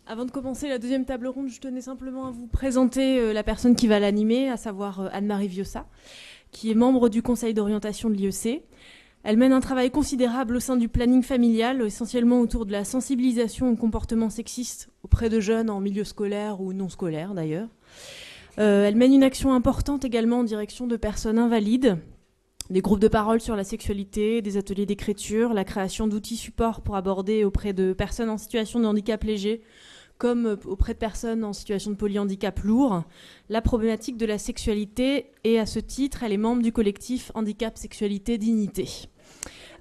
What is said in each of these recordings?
Avant de commencer la deuxième table ronde, je tenais simplement à vous présenter la personne qui va l'animer, à savoir Anne-Marie Viossa, qui est membre du conseil d'orientation de l'IEC. Elle mène un travail considérable au sein du planning familial, essentiellement autour de la sensibilisation au comportement sexiste auprès de jeunes en milieu scolaire ou non scolaire d'ailleurs. Elle mène une action importante également en direction de personnes invalides, des groupes de parole sur la sexualité, des ateliers d'écriture, la création d'outils supports pour aborder auprès de personnes en situation de handicap léger, comme auprès de personnes en situation de polyhandicap lourd, la problématique de la sexualité, et à ce titre, elle est membre du collectif Handicap, Sexualité, Dignité.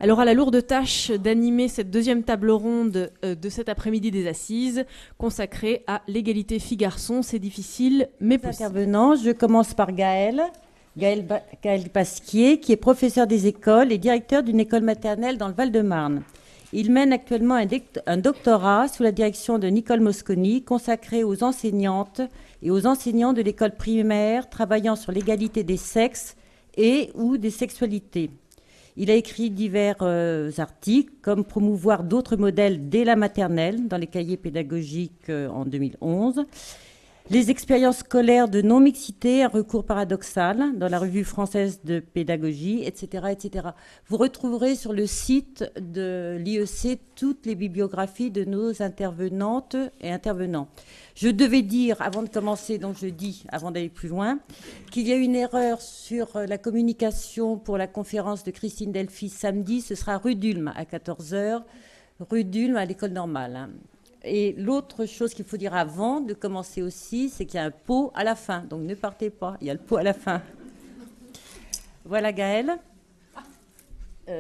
Elle aura la lourde tâche d'animer cette deuxième table ronde de cet après-midi des Assises, consacrée à l'égalité filles-garçons. C'est difficile, mais possible. Intervenants, je commence par Gaël Pasquier, qui est professeur des écoles et directeur d'une école maternelle dans le Val-de-Marne. Il mène actuellement un doctorat sous la direction de Nicole Mosconi, consacré aux enseignantes et aux enseignants de l'école primaire travaillant sur l'égalité des sexes et ou des sexualités. Il a écrit divers articles, comme promouvoir d'autres modèles dès la maternelle dans les cahiers pédagogiques en 2011. Les expériences scolaires de non-mixité, un recours paradoxal dans la revue française de pédagogie, etc., etc. Vous retrouverez sur le site de l'IEC toutes les bibliographies de nos intervenantes et intervenants. Je devais dire, avant de commencer, donc je dis, avant d'aller plus loin, qu'il y a une erreur sur la communication pour la conférence de Christine Delphi samedi. Ce sera rue d'Ulm à 14h, rue d'Ulm à l'école normale. Et l'autre chose qu'il faut dire avant de commencer aussi, c'est qu'il y a un pot à la fin. Donc ne partez pas, il y a le pot à la fin. Voilà Gaëlle. Je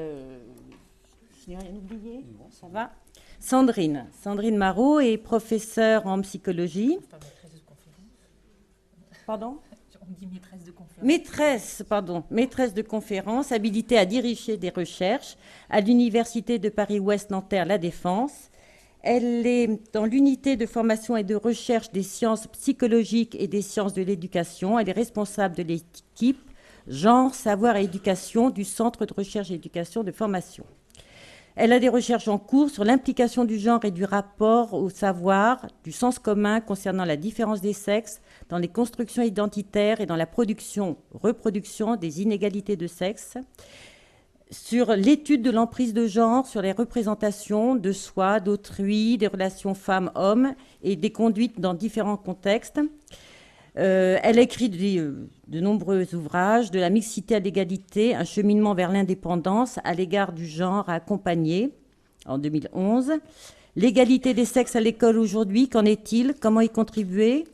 n'ai rien oublié, ça va. Sandrine Marot est professeure en psychologie. Pardon ? On dit maîtresse de conférence. Maîtresse de conférence, habilitée à diriger des recherches à l'Université de Paris-Ouest Nanterre La Défense. Elle est dans l'unité de formation et de recherche des sciences psychologiques et des sciences de l'éducation. Elle est responsable de l'équipe genre, savoir et éducation du Centre de recherche et éducation de formation. Elle a des recherches en cours sur l'implication du genre et du rapport au savoir, du sens commun concernant la différence des sexes dans les constructions identitaires et dans la reproduction des inégalités de sexe, sur l'étude de l'emprise de genre, sur les représentations de soi, d'autrui, des relations femmes-hommes et des conduites dans différents contextes. Elle a écrit de nombreux ouvrages, de la mixité à l'égalité, un cheminement vers l'indépendance à l'égard du genre à accompagner, en 2011. L'égalité des sexes à l'école aujourd'hui, qu'en est-il? Comment y contribuer?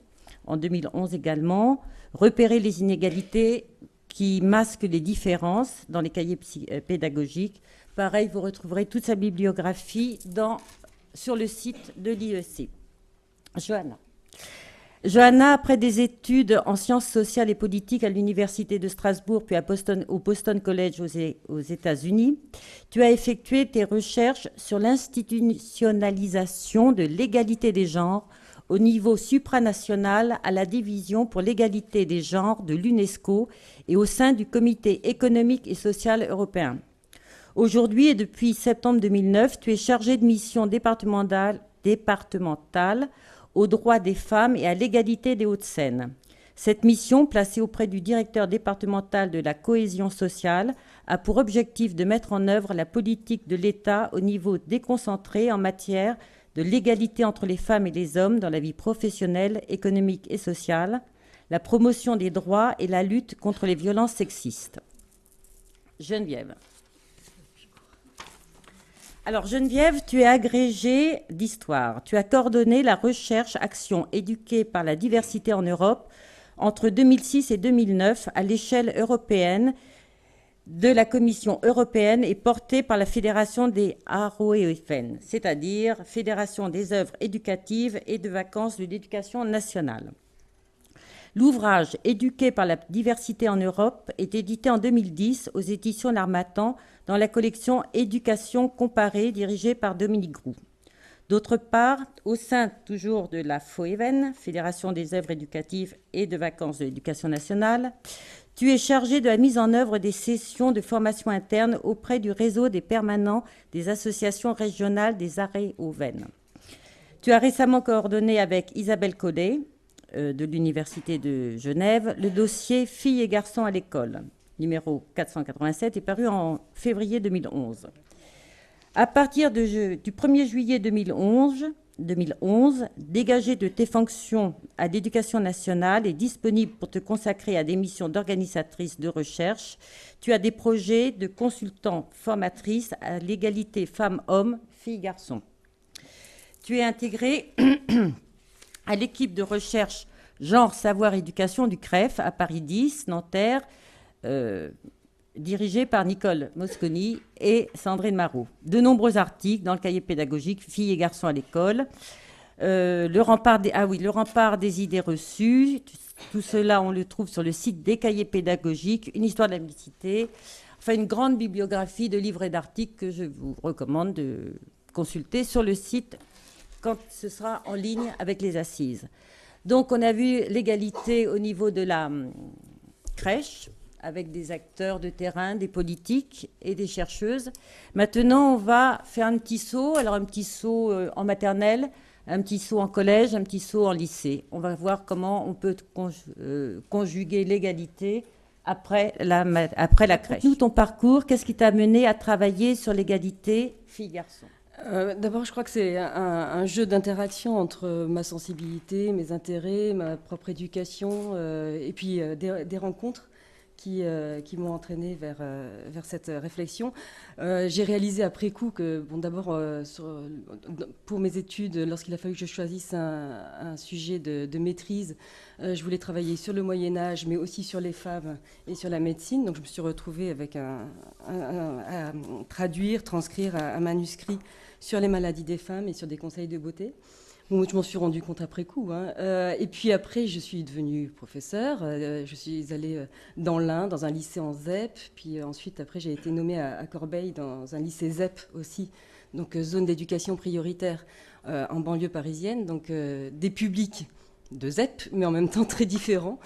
En 2011 également. Repérer les inégalités qui masque les différences dans les cahiers pédagogiques. Pareil, vous retrouverez toute sa bibliographie sur le site de l'IEC. Johanna, après des études en sciences sociales et politiques à l'Université de Strasbourg, puis au Boston College aux États-Unis, tu as effectué tes recherches sur l'institutionnalisation de l'égalité des genres au niveau supranational à la division pour l'égalité des genres de l'UNESCO et au sein du Comité économique et social européen. Aujourd'hui et depuis septembre 2009, tu es chargé de mission départementale aux droits des femmes et à l'égalité des Hauts-de-Seine. Cette mission, placée auprès du directeur départemental de la cohésion sociale, a pour objectif de mettre en œuvre la politique de l'État au niveau déconcentré en matière de l'égalité entre les femmes et les hommes dans la vie professionnelle, économique et sociale, la promotion des droits et la lutte contre les violences sexistes. Geneviève. Alors Geneviève, tu es agrégée d'histoire. Tu as coordonné la recherche action éduquée par la diversité en Europe entre 2006 et 2009 à l'échelle européenne de la Commission européenne et portée par la Fédération des AROEFN, c'est-à-dire Fédération des œuvres éducatives et de vacances de l'éducation nationale. L'ouvrage « Éduqué par la diversité en Europe » est édité en 2010 aux éditions L'Harmattan dans la collection « Éducation comparée » dirigée par Dominique Groux. D'autre part, au sein toujours de la FOEVN, Fédération des œuvres éducatives et de vacances de l'éducation nationale, tu es chargé de la mise en œuvre des sessions de formation interne auprès du réseau des permanents des associations régionales des AREOVN. Tu as récemment coordonné avec Isabelle Collet de l'Université de Genève le dossier Filles et garçons à l'école, numéro 487, est paru en février 2011. À partir du 1er juillet 2011, dégagé de tes fonctions à l'Éducation nationale et disponible pour te consacrer à des missions d'organisatrice de recherche, tu as des projets de consultant formatrice à l'égalité femmes-hommes, filles-garçons. Tu es intégrée à l'équipe de recherche genre, savoir, éducation du CREF à Paris 10, Nanterre, dirigée par Nicole Mosconi et Sandrine Marot. De nombreux articles dans le cahier pédagogique Filles et garçons à l'école, le rempart des idées reçues, tout cela on le trouve sur le site des cahiers pédagogiques, une histoire de la mixité, enfin une grande bibliographie de livres et d'articles que je vous recommande de consulter sur le site quand ce sera en ligne avec les assises. Donc on a vu l'égalité au niveau de la crèche, avec des acteurs de terrain, des politiques et des chercheuses. Maintenant, on va faire un petit saut. Alors, un petit saut en maternelle, un petit saut en collège, un petit saut en lycée. On va voir comment on peut conjuguer l'égalité après la crèche. Nous, ton parcours, qu'est-ce qui t'a mené à travailler sur l'égalité filles-garçons ? D'abord, je crois que c'est un jeu d'interaction entre ma sensibilité, mes intérêts, ma propre éducation, et puis des rencontres qui m'ont entraînée vers cette réflexion. J'ai réalisé après coup que, bon, d'abord, pour mes études, lorsqu'il a fallu que je choisisse un sujet de maîtrise, je voulais travailler sur le Moyen-Âge, mais aussi sur les femmes et sur la médecine. Donc, je me suis retrouvée avec à traduire, transcrire un manuscrit sur les maladies des femmes et sur des conseils de beauté. Bon, je m'en suis rendu compte après coup. Et puis après, je suis devenue professeure. Je suis allée dans l'Ain, dans un lycée en ZEP. Puis ensuite, après, j'ai été nommée à Corbeil dans un lycée ZEP aussi, donc zone d'éducation prioritaire en banlieue parisienne. Donc des publics de ZEP, mais en même temps très différents.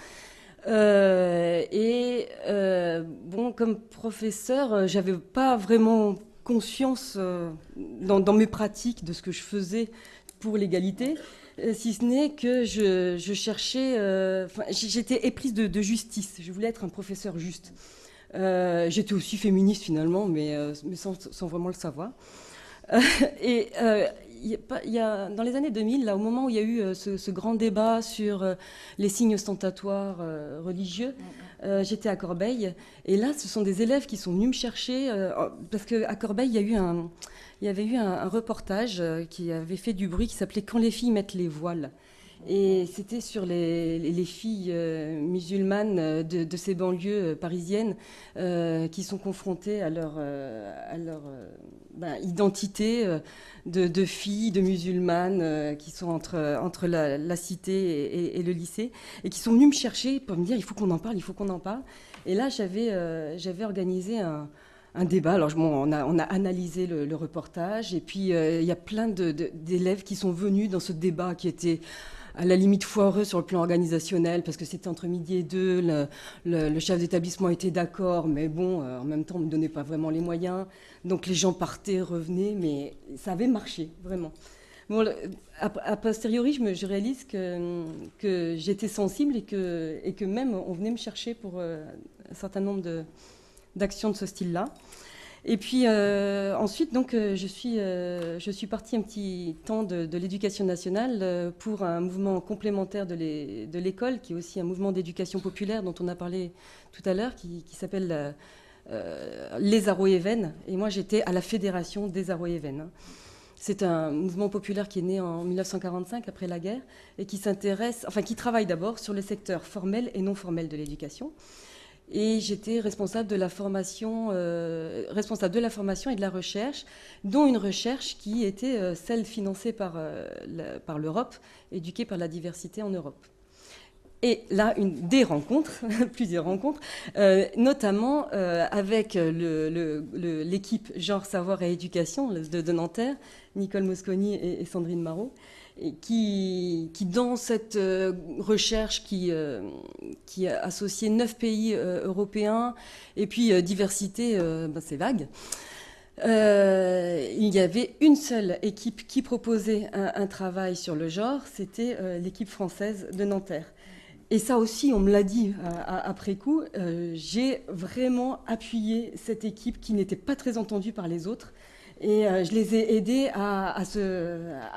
Bon, comme professeure, j'avais pas vraiment conscience dans mes pratiques de ce que je faisais pour l'égalité, si ce n'est que je cherchais... j'étais éprise de justice. Je voulais être un professeur juste. J'étais aussi féministe finalement, mais sans vraiment le savoir. Dans les années 2000, là, au moment où il y a eu ce grand débat sur les signes ostentatoires religieux, j'étais à Corbeil. Et là, ce sont des élèves qui sont venus me chercher, parce qu'à Corbeil, il y avait eu un reportage qui avait fait du bruit qui s'appelait « Quand les filles mettent les voiles ». Et c'était sur les filles musulmanes de ces banlieues parisiennes qui sont confrontées à leur identité de filles, de musulmanes qui sont entre la cité et le lycée, et qui sont venues me chercher pour me dire « il faut qu'on en parle, il faut qu'on en parle ». Et là, j'avais organisé un débat. Alors, on a analysé le reportage, et puis il y a plein d'élèves qui sont venus dans ce débat qui était à la limite foireux sur le plan organisationnel, parce que c'était entre midi et 2, le chef d'établissement était d'accord, mais bon, en même temps, on ne me donnait pas vraiment les moyens. Donc les gens partaient, revenaient, mais ça avait marché, vraiment. Bon, a posteriori, je réalise que j'étais sensible et que même on venait me chercher pour un certain nombre d'actions de ce style-là. Et puis ensuite, donc, je suis partie un petit temps de l'éducation nationale pour un mouvement complémentaire de l'école, qui est aussi un mouvement d'éducation populaire dont on a parlé tout à l'heure, qui s'appelle les Aroévennes. Et moi, j'étais à la fédération des Aroévennes. C'est un mouvement populaire qui est né en 1945, après la guerre, et qui travaille d'abord sur le secteur formel et non formel de l'éducation. Et j'étais responsable de la formation et de la recherche, dont une recherche qui était celle financée par l'Europe, éduquée par la diversité en Europe. Et là, des rencontres, plusieurs rencontres, notamment avec l'équipe Genre, Savoir et Éducation de Nanterre, Nicole Mosconi et Sandrine Marot, et qui dans cette recherche qui a associé 9 pays européens, et puis diversité, c'est vague, il y avait une seule équipe qui proposait un travail sur le genre, c'était l'équipe française de Nanterre. Et ça aussi, on me l'a dit après coup, j'ai vraiment appuyé cette équipe qui n'était pas très entendue par les autres. Et je les ai aidés à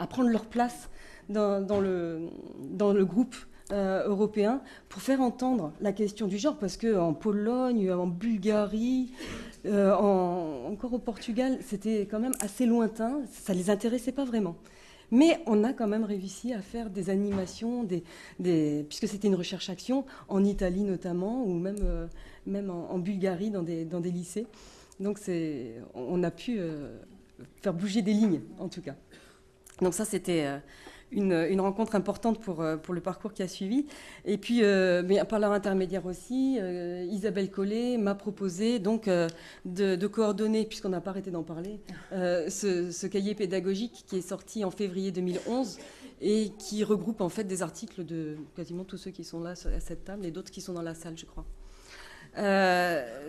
prendre leur place dans le groupe européen pour faire entendre la question du genre. Parce qu'en Pologne, en Bulgarie, encore au Portugal, c'était quand même assez lointain. Ça ne les intéressait pas vraiment. Mais on a quand même réussi à faire des animations, puisque c'était une recherche-action, en Italie notamment, ou même en Bulgarie, dans des lycées. Donc on a pu faire bouger des lignes, en tout cas. Donc ça, c'était une rencontre importante pour le parcours qui a suivi. Et puis, mais par leur intermédiaire aussi, Isabelle Collet m'a proposé donc, de coordonner, puisqu'on n'a pas arrêté d'en parler, ce cahier pédagogique qui est sorti en février 2011 et qui regroupe en fait des articles de quasiment tous ceux qui sont là à cette table et d'autres qui sont dans la salle, je crois.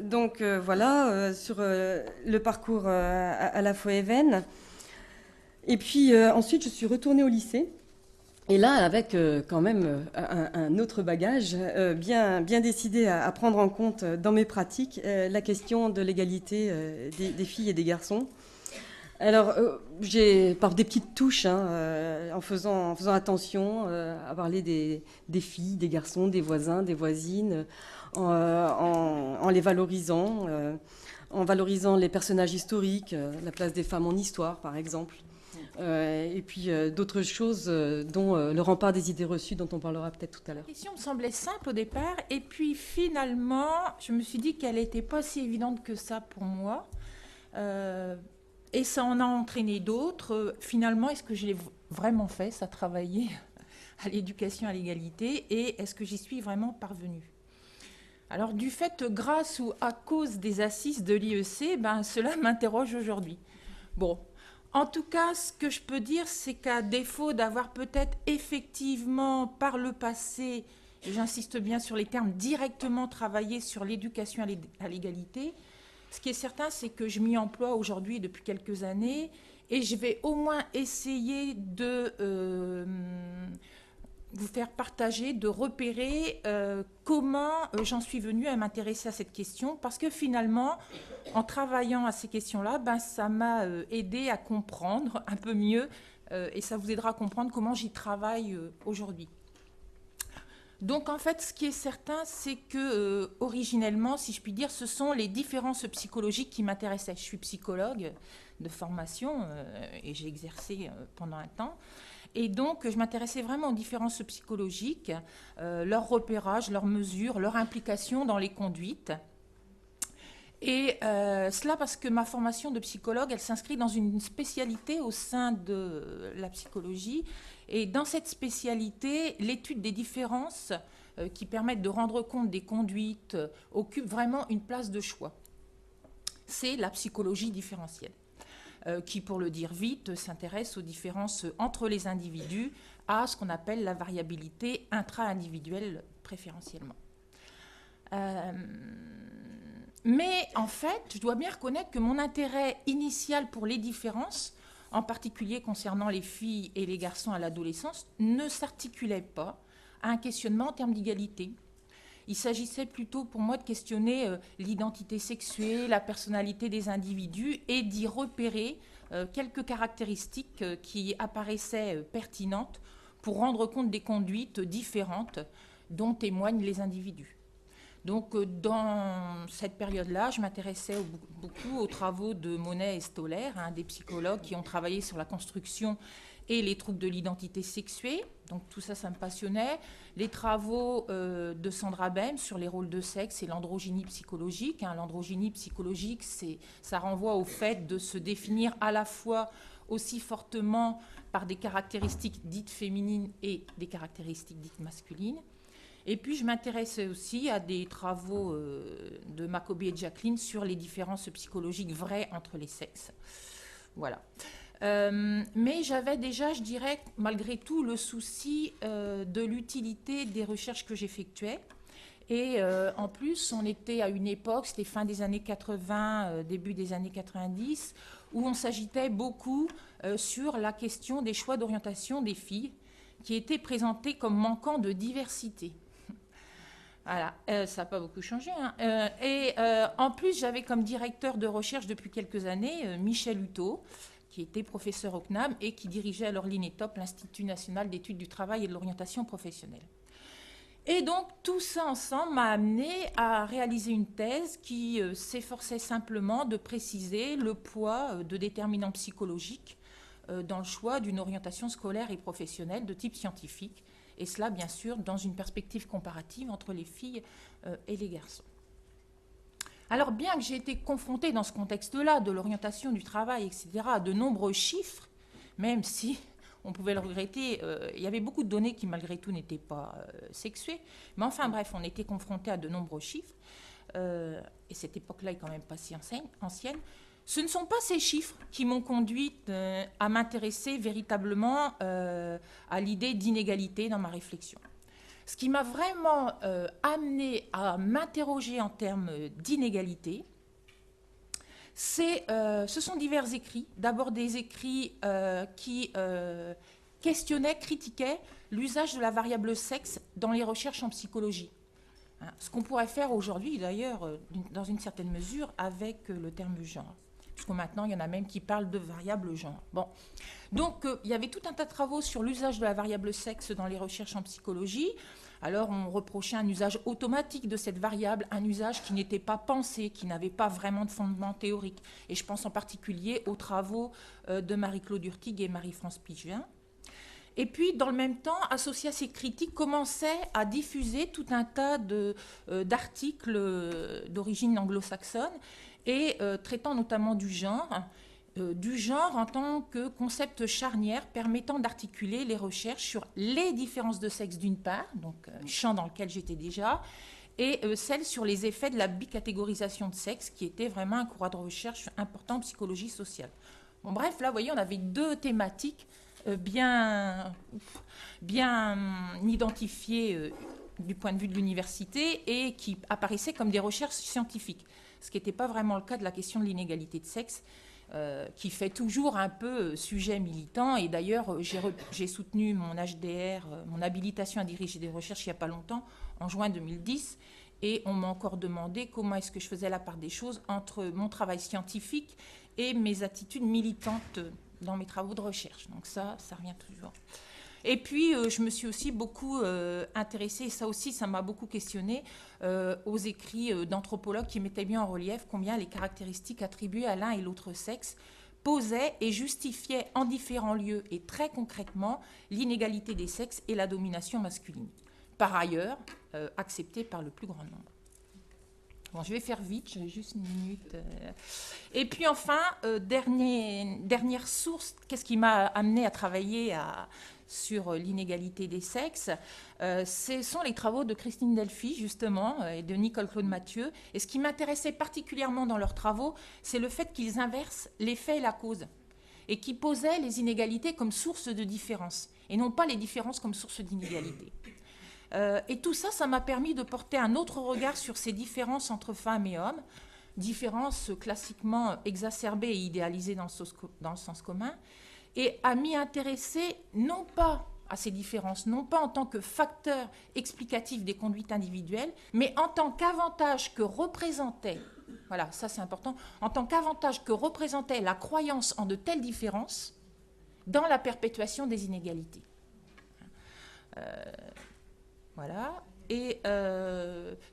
Donc voilà, sur le parcours à la Foéven. Et puis ensuite, je suis retournée au lycée. Et là, avec quand même un autre bagage, bien décidé à prendre en compte dans mes pratiques la question de l'égalité des filles et des garçons. Alors, j'ai par des petites touches, en faisant attention à parler des filles, des garçons, des voisins, des voisines, en les valorisant, en valorisant les personnages historiques, la place des femmes en histoire, par exemple. Et puis d'autres choses dont le rempart des idées reçues dont on parlera peut-être tout à l'heure. La question me semblait simple au départ et puis finalement je me suis dit qu'elle n'était pas si évidente que ça pour moi et ça en a entraîné d'autres. Finalement, est-ce que je l'ai vraiment fait, ça, travailler à l'éducation à l'égalité, et est-ce que j'y suis vraiment parvenue? Alors du fait, grâce ou à cause des assises de l'IEC, cela m'interroge aujourd'hui. Bon. En tout cas, ce que je peux dire, c'est qu'à défaut d'avoir peut-être effectivement par le passé, et j'insiste bien sur les termes, directement travaillé sur l'éducation à l'égalité, ce qui est certain, c'est que je m'y emploie aujourd'hui depuis quelques années et je vais au moins essayer de vous faire partager, de repérer comment j'en suis venue à m'intéresser à cette question, parce que finalement, en travaillant à ces questions-là, ça m'a aidé à comprendre un peu mieux et ça vous aidera à comprendre comment j'y travaille aujourd'hui. Donc en fait, ce qui est certain, c'est que originellement, si je puis dire, ce sont les différences psychologiques qui m'intéressaient. Je suis psychologue de formation et j'ai exercé pendant un temps. Et donc, je m'intéressais vraiment aux différences psychologiques, leur repérage, leurs mesures, leur implication dans les conduites. Et cela parce que ma formation de psychologue, elle s'inscrit dans une spécialité au sein de la psychologie. Et dans cette spécialité, l'étude des différences qui permettent de rendre compte des conduites occupe vraiment une place de choix. C'est la psychologie différentielle. Qui, pour le dire vite, s'intéresse aux différences entre les individus, à ce qu'on appelle la variabilité intra-individuelle préférentiellement. Mais en fait, je dois bien reconnaître que mon intérêt initial pour les différences, en particulier concernant les filles et les garçons à l'adolescence, ne s'articulait pas à un questionnement en termes d'égalité. Il s'agissait plutôt pour moi de questionner l'identité sexuelle, la personnalité des individus et d'y repérer quelques caractéristiques qui apparaissaient pertinentes pour rendre compte des conduites différentes dont témoignent les individus. Donc dans cette période-là, je m'intéressais beaucoup aux travaux de Monet et Stoller, des psychologues qui ont travaillé sur la construction et les troubles de l'identité sexuée. Donc tout ça, ça me passionnait. Les travaux de Sandra Bem sur les rôles de sexe et l'androgynie psychologique. L'androgynie psychologique, ça renvoie au fait de se définir à la fois aussi fortement par des caractéristiques dites féminines et des caractéristiques dites masculines. Et puis je m'intéressais aussi à des travaux de Maccobé et Jacqueline sur les différences psychologiques vraies entre les sexes. Voilà. Mais j'avais déjà, je dirais, malgré tout, le souci de l'utilité des recherches que j'effectuais Et en plus, on était à une époque, c'était fin des années 80, début des années 90, où on s'agitait beaucoup sur la question des choix d'orientation des filles, qui étaient présentés comme manquant de diversité. Voilà, ça n'a pas beaucoup changé. Hein. En plus, j'avais comme directeur de recherche depuis quelques années Michel Huttot, qui était professeur au CNAM et qui dirigeait alors l'INETOP, l'Institut national d'études du travail et de l'orientation professionnelle. Et donc, tout ça ensemble m'a amené à réaliser une thèse qui s'efforçait simplement de préciser le poids de déterminants psychologiques dans le choix d'une orientation scolaire et professionnelle de type scientifique, et cela, bien sûr, dans une perspective comparative entre les filles et les garçons. Alors, bien que j'ai été confrontée dans ce contexte-là, de l'orientation du travail, etc., à de nombreux chiffres, même si on pouvait le regretter, il y avait beaucoup de données qui, malgré tout, n'étaient pas sexuées. Mais enfin, bref, on était confrontés à de nombreux chiffres. Et cette époque-là est quand même pas si ancienne. Ce ne sont pas ces chiffres qui m'ont conduite à m'intéresser véritablement à l'idée d'inégalité dans ma réflexion. Ce qui m'a vraiment amené à m'interroger en termes d'inégalité, ce sont divers écrits. D'abord des écrits qui questionnaient, critiquaient l'usage de la variable sexe dans les recherches en psychologie. Ce qu'on pourrait faire aujourd'hui, d'ailleurs, dans une certaine mesure, avec le terme genre. Puisque maintenant, il y en a même qui parlent de variable genre. Bon. Donc, il y avait tout un tas de travaux sur l'usage de la variable sexe dans les recherches en psychologie. Alors, on reprochait un usage automatique de cette variable, un usage qui n'était pas pensé, qui n'avait pas vraiment de fondement théorique. Et je pense en particulier aux travaux de Marie-Claude Hurtig et Marie-France Pigevin. Et puis, dans le même temps, associé à ces critiques, commençait à diffuser tout un tas d'articles d'origine anglo-saxonne et traitant notamment du genre en tant que concept charnière permettant d'articuler les recherches sur les différences de sexe d'une part, donc champ dans lequel j'étais déjà, et celle sur les effets de la bicatégorisation de sexe, qui était vraiment un courant de recherche important en psychologie sociale. Bon, bref, là, vous voyez, on avait deux thématiques bien identifiées du point de vue de l'université et qui apparaissaient comme des recherches scientifiques, ce qui n'était pas vraiment le cas de la question de l'inégalité de sexe, qui fait toujours un peu sujet militant. Et d'ailleurs, j'ai soutenu mon HDR, mon habilitation à diriger des recherches il n'y a pas longtemps, en juin 2010, et on m'a encore demandé comment est-ce que je faisais la part des choses entre mon travail scientifique et mes attitudes militantes dans mes travaux de recherche. Donc ça revient toujours. Et puis, je me suis aussi beaucoup intéressée, et ça aussi, ça m'a beaucoup questionnée, aux écrits d'anthropologues qui mettaient bien en relief combien les caractéristiques attribuées à l'un et l'autre sexe posaient et justifiaient en différents lieux et très concrètement l'inégalité des sexes et la domination masculine. Par ailleurs, acceptée par le plus grand nombre. Bon, je vais faire vite, j'ai juste une minute. Et puis enfin, dernière source, qu'est-ce qui m'a amené à travailler sur l'inégalité des sexes, ce sont les travaux de Christine Delphi, justement, et de Nicole-Claude Mathieu. Et ce qui m'intéressait particulièrement dans leurs travaux, c'est le fait qu'ils inversent l'effet et la cause, et qui posaient les inégalités comme source de différence, et non pas les différences comme source d'inégalité. Et tout ça, ça m'a permis de porter un autre regard sur ces différences entre femmes et hommes, différences classiquement exacerbées et idéalisées dans le sens commun, et à m'y intéresser non pas à ces différences, non pas en tant que facteur explicatif des conduites individuelles, mais en tant qu'avantage que représentait, voilà, ça c'est important, en tant qu'avantage que représentait la croyance en de telles différences dans la perpétuation des inégalités. Voilà. Et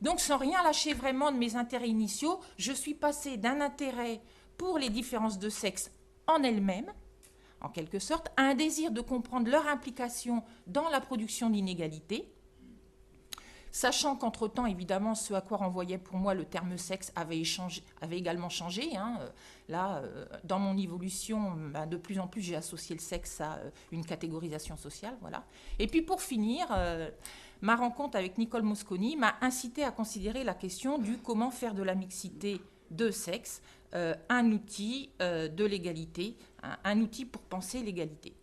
donc, sans rien lâcher vraiment de mes intérêts initiaux, je suis passée d'un intérêt pour les différences de sexe en elles-mêmes, en quelque sorte, à un désir de comprendre leur implication dans la production d'inégalités, sachant qu'entre-temps, évidemment, ce à quoi renvoyait pour moi le terme sexe avait également changé. Hein. Là, dans mon évolution, de plus en plus, j'ai associé le sexe à une catégorisation sociale. Voilà. Et puis, pour finir, ma rencontre avec Nicole Mosconi m'a incité à considérer la question du comment faire de la mixité de sexe un outil de l'égalité, un outil pour penser l'égalité.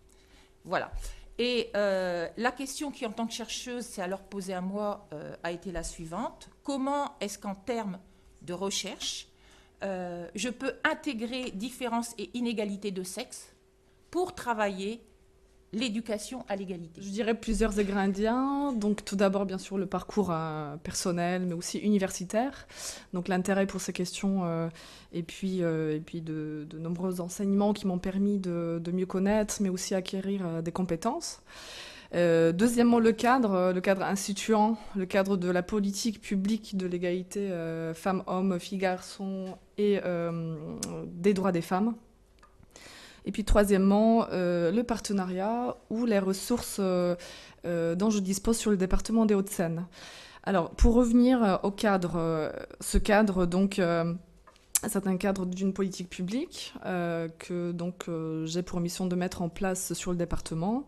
Voilà. Et la question qui, en tant que chercheuse, s'est alors posée à moi, a été la suivante. Comment est-ce qu'en termes de recherche, je peux intégrer différences et inégalités de sexe pour travailler l'éducation à l'égalité? Je dirais plusieurs ingrédients. Donc, tout d'abord, bien sûr, le parcours personnel, mais aussi universitaire. Donc, l'intérêt pour ces questions et puis de nombreux enseignements qui m'ont permis de mieux connaître, mais aussi acquérir des compétences. Deuxièmement, le cadre instituant, le cadre de la politique publique de l'égalité femmes-hommes, filles-garçons et des droits des femmes. Et puis troisièmement, le partenariat ou les ressources dont je dispose sur le département des Hauts-de-Seine. Alors, pour revenir au cadre, ce cadre, donc, c'est un cadre d'une politique publique que j'ai pour mission de mettre en place sur le département.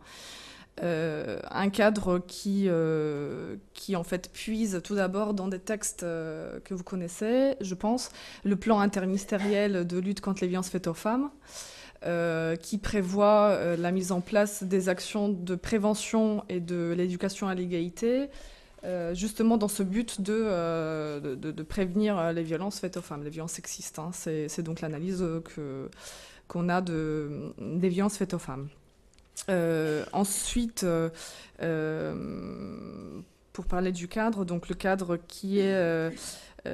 Un cadre qui en fait puise tout d'abord dans des textes que vous connaissez, je pense, le plan interministériel de lutte contre les violences faites aux femmes, qui prévoit la mise en place des actions de prévention et de l'éducation à l'égalité, justement dans ce but de prévenir les violences faites aux femmes, les violences sexistes. Hein. C'est donc l'analyse qu'on a des violences faites aux femmes. Ensuite, pour parler du cadre, donc le cadre qui est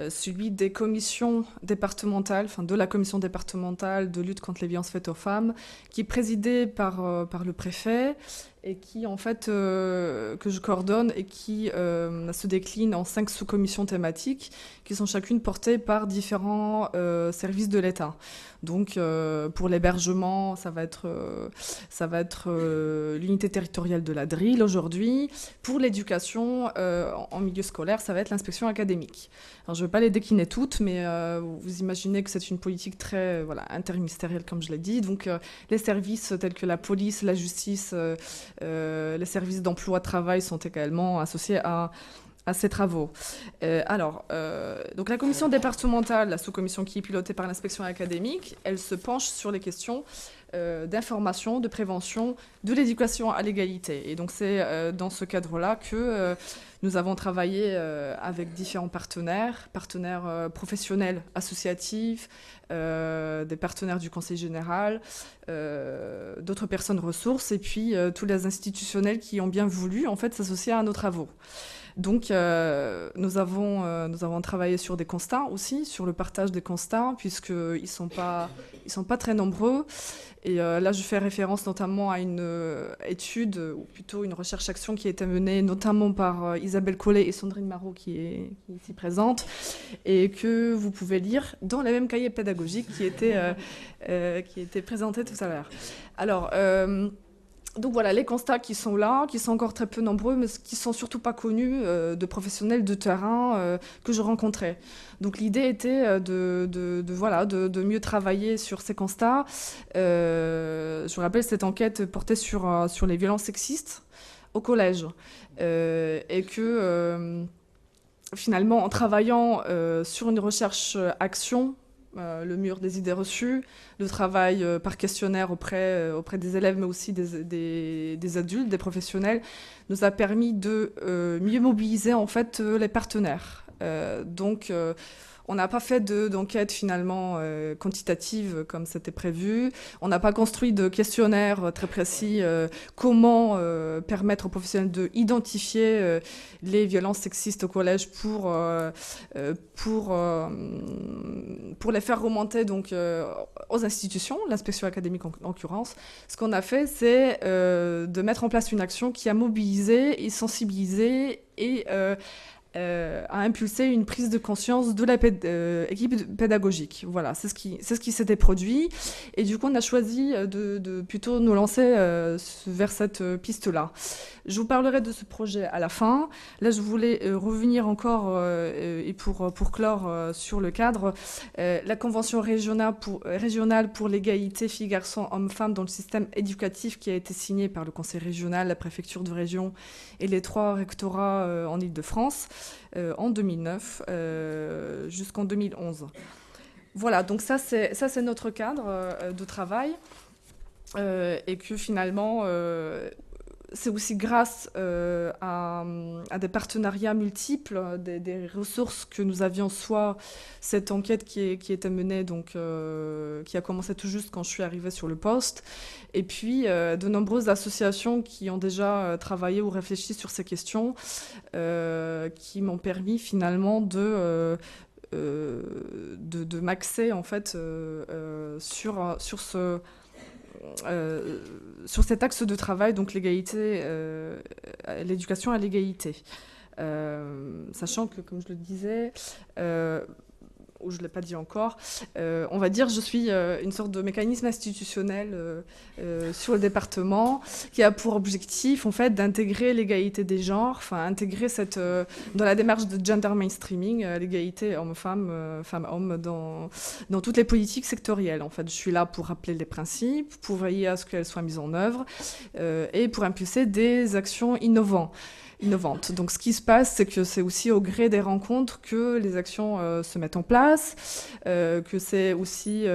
celui des commissions départementales, enfin de la commission départementale de lutte contre les violences faites aux femmes, qui est présidée par le préfet et qui en fait que je coordonne et qui se décline en 5 sous-commissions thématiques qui sont chacune portées par différents services de l'État. Donc pour l'hébergement, ça va être l'unité territoriale de la DRIL aujourd'hui. Pour l'éducation en milieu scolaire, ça va être l'inspection académique. Alors je ne vais pas les décliner toutes, mais vous imaginez que c'est une politique très interministérielle, comme je l'ai dit. Donc les services tels que la police, la justice, les services d'emploi-travail sont également associés à ces travaux. Donc la commission départementale, la sous-commission qui est pilotée par l'inspection académique, elle se penche sur les questions d'information, de prévention, de l'éducation à l'égalité. Et donc c'est dans ce cadre-là que nous avons travaillé avec différents partenaires professionnels, associatifs, des partenaires du Conseil général, d'autres personnes ressources, et puis tous les institutionnels qui ont bien voulu en fait s'associer à nos travaux. Donc, nous avons travaillé sur des constats aussi, sur le partage des constats, puisqu'ils sont pas très nombreux. Et là, je fais référence notamment à une étude, ou plutôt une recherche-action qui a été menée notamment par Isabelle Collet et Sandrine Marot, qui est ici présente, et que vous pouvez lire dans les mêmes cahiers pédagogiques qui étaient présentés tout à l'heure. Alors, donc voilà, les constats qui sont là, qui sont encore très peu nombreux, mais qui sont surtout pas connus de professionnels de terrain que je rencontrais. Donc l'idée était de mieux travailler sur ces constats. Je vous rappelle, cette enquête portait sur les violences sexistes au collège. Et que finalement, en travaillant sur une recherche-action, le mur des idées reçues, le travail par questionnaire auprès des élèves, mais aussi des adultes, des professionnels, nous a permis de mieux mobiliser en fait les partenaires. Donc, on n'a pas fait d'enquête finalement quantitative comme c'était prévu. On n'a pas construit de questionnaire très précis. Comment permettre aux professionnels d'identifier les violences sexistes au collège pour les faire remonter donc aux institutions, l'inspection académique en l'occurrence. Ce qu'on a fait, c'est de mettre en place une action qui a mobilisé et sensibilisé et a impulsé une prise de conscience de l'équipe pédagogique. Voilà, c'est ce qui s'était produit. Et du coup, on a choisi de plutôt nous lancer vers cette piste-là. Je vous parlerai de ce projet à la fin. Là, je voulais revenir encore, et pour clore sur le cadre, la Convention régionale pour l'égalité filles-garçons, hommes-femmes dans le système éducatif qui a été signée par le Conseil régional, la préfecture de région et les 3 rectorats en Île-de-France en 2009 jusqu'en 2011. Voilà, donc ça c'est notre cadre de travail et que finalement... c'est aussi grâce à des partenariats multiples, des ressources que nous avions, soit cette enquête qui était menée, donc, qui a commencé tout juste quand je suis arrivée sur le poste, et puis de nombreuses associations qui ont déjà travaillé ou réfléchi sur ces questions, qui m'ont permis finalement de m'axer en fait sur cet axe de travail, donc l'égalité, l'éducation à l'égalité. Sachant que, comme je le disais, ou je ne l'ai pas dit encore, on va dire je suis une sorte de mécanisme institutionnel sur le département qui a pour objectif en fait d'intégrer l'égalité des genres, enfin intégrer dans la démarche de gender mainstreaming, l'égalité homme-femme, femme-homme dans toutes les politiques sectorielles. En fait, je suis là pour rappeler les principes, pour veiller à ce qu'elles soient mises en œuvre et pour impulser des actions innovantes. Donc ce qui se passe, c'est que c'est aussi au gré des rencontres que les actions se mettent en place, que c'est aussi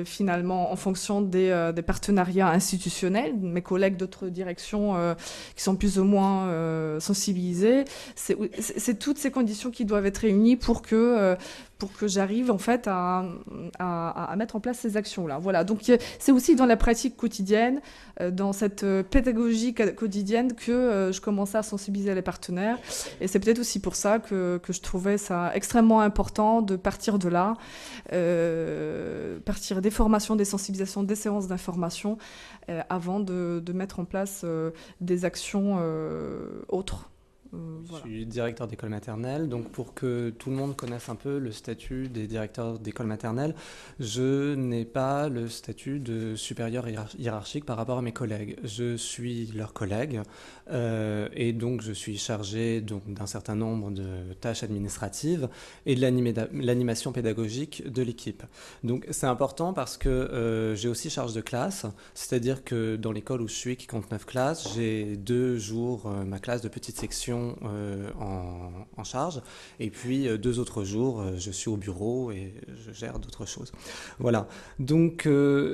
finalement en fonction des partenariats institutionnels. Mes collègues d'autres directions qui sont plus ou moins sensibilisés, c'est toutes ces conditions qui doivent être réunies pour que j'arrive en fait à mettre en place ces actions-là. Voilà, donc c'est aussi dans la pratique quotidienne, dans cette pédagogie quotidienne que je commençais à sensibiliser les partenaires. Et c'est peut-être aussi pour ça que je trouvais ça extrêmement important de partir de là, partir des formations, des sensibilisations, des séances d'information, avant de mettre en place des actions autres. Voilà. Je suis directeur d'école maternelle, donc pour que tout le monde connaisse un peu le statut des directeurs d'école maternelle, je n'ai pas le statut de supérieur hiérarchique par rapport à mes collègues. Je suis leur collègue et donc je suis chargé d'un certain nombre de tâches administratives et de l'animation pédagogique de l'équipe. Donc c'est important parce que j'ai aussi charge de classe, c'est-à-dire que dans l'école où je suis, qui compte 9 classes, j'ai 2 jours ma classe de petite section en charge, et puis 2 autres jours je suis au bureau et je gère d'autres choses. Voilà, donc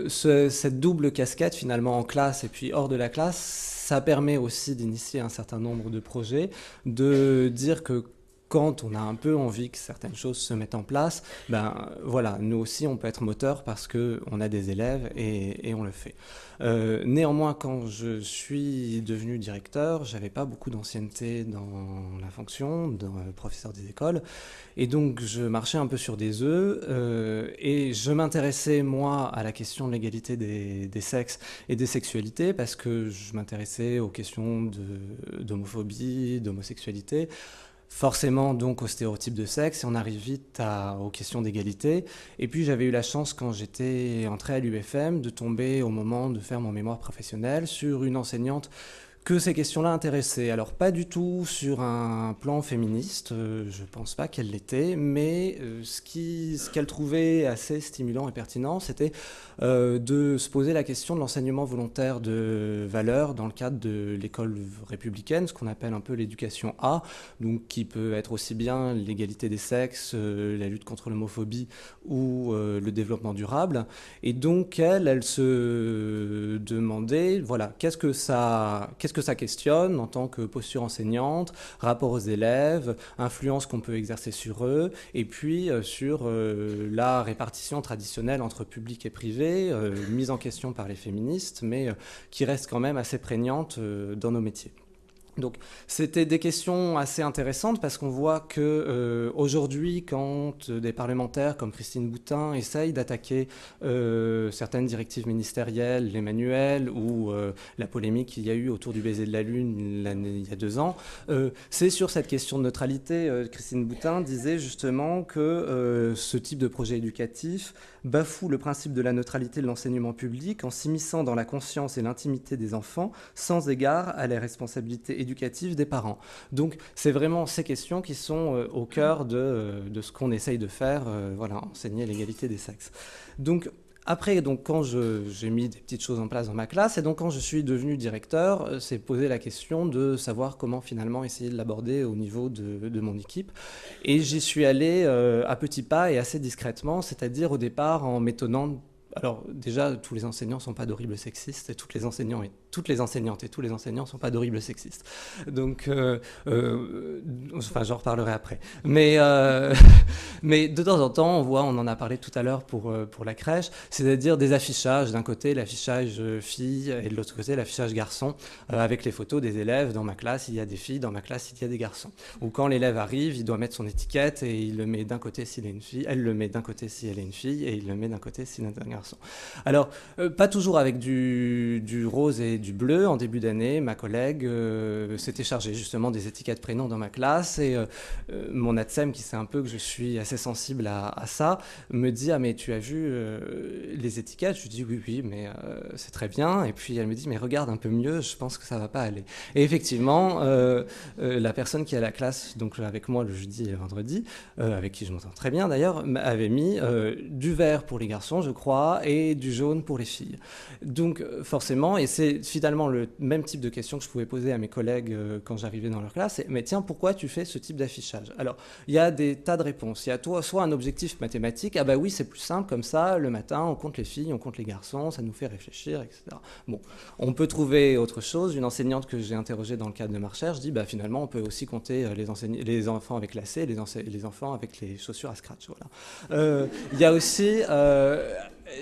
cette double casquette finalement en classe et puis hors de la classe, ça permet aussi d'initier un certain nombre de projets, de dire que quand on a un peu envie que certaines choses se mettent en place, ben voilà, nous aussi on peut être moteur parce qu'on a des élèves et on le fait. Néanmoins, quand je suis devenu directeur, j'avais pas beaucoup d'ancienneté dans la fonction de professeur des écoles, et donc je marchais un peu sur des œufs, et je m'intéressais moi à la question de l'égalité des sexes et des sexualités parce que je m'intéressais aux questions d'homophobie, d'homosexualité. Forcément donc aux stéréotypes de sexe, et on arrive vite aux questions d'égalité. Et puis j'avais eu la chance quand j'étais entré à l'UFM de tomber au moment de faire mon mémoire professionnel sur une enseignante que ces questions-là intéressaient. Alors pas du tout sur un plan féministe, je pense pas qu'elle l'était, mais ce qu'elle trouvait assez stimulant et pertinent, c'était de se poser la question de l'enseignement volontaire de valeurs dans le cadre de l'école républicaine, ce qu'on appelle un peu l'éducation A, donc qui peut être aussi bien l'égalité des sexes, la lutte contre l'homophobie ou le développement durable. Et donc elle se demandait, voilà, qu'est-ce que ça questionne en tant que posture enseignante, rapport aux élèves, influence qu'on peut exercer sur eux, et puis sur la répartition traditionnelle entre public et privé, mise en question par les féministes, mais qui reste quand même assez prégnante dans nos métiers. Donc c'était des questions assez intéressantes parce qu'on voit que aujourd'hui, quand des parlementaires comme Christine Boutin essayent d'attaquer certaines directives ministérielles, les manuels ou la polémique qu'il y a eu autour du baiser de la Lune il y a 2 ans, c'est sur cette question de neutralité. Christine Boutin disait justement que ce type de projet éducatif bafoue le principe de la neutralité de l'enseignement public en s'immisçant dans la conscience et l'intimité des enfants sans égard à les responsabilités éducatives des parents. Donc c'est vraiment ces questions qui sont au cœur de ce qu'on essaye de faire, voilà, enseigner l'égalité des sexes. Donc après, donc, quand j'ai mis des petites choses en place dans ma classe, et donc quand je suis devenu directeur, c'est poser la question de savoir comment finalement essayer de l'aborder au niveau de mon équipe. Et j'y suis allé à petits pas et assez discrètement, c'est-à-dire au départ en m'étonnant alors déjà, tous les enseignants ne sont pas d'horribles sexistes, et toutes les enseignantes et tous les enseignants ne sont pas d'horribles sexistes. Donc, enfin, j'en reparlerai après. Mais de temps en temps, on en a parlé tout à l'heure pour la crèche, c'est-à-dire des affichages. D'un côté, l'affichage filles, et de l'autre côté, l'affichage garçons, avec les photos des élèves. Dans ma classe, il y a des filles, dans ma classe, il y a des garçons. Ou quand l'élève arrive, il doit mettre son étiquette, et il le met d'un côté s'il est une fille, elle le met d'un côté si elle est une fille, et il le met d'un côté s'il est un garçon. Alors, pas toujours avec du rose et du bleu. En début d'année, ma collègue s'était chargée justement des étiquettes prénoms dans ma classe, et mon ATSEM, qui sait un peu que je suis assez sensible à ça, me dit « Ah, mais tu as vu les étiquettes ?» Je lui dis « Oui, mais c'est très bien. » Et puis elle me dit « Mais regarde un peu mieux, je pense que ça va pas aller. » Et effectivement, la personne qui est à la classe, donc avec moi le jeudi et le vendredi, avec qui je m'entends très bien d'ailleurs, avait mis du vert pour les garçons, je crois, et du jaune pour les filles. Donc forcément, et c'est finalement le même type de question que je pouvais poser à mes collègues quand j'arrivais dans leur classe, mais tiens, pourquoi tu fais ce type d'affichage? Alors, il y a des tas de réponses. Il y a soit un objectif mathématique, ah bah oui, c'est plus simple comme ça, le matin, on compte les filles, on compte les garçons, ça nous fait réfléchir, etc. Bon, on peut trouver autre chose. Une enseignante que j'ai interrogée dans le cadre de ma recherche dit, bah finalement, on peut aussi compter les enfants avec lacets et les enfants avec les chaussures à scratch. Voilà. Il y a aussi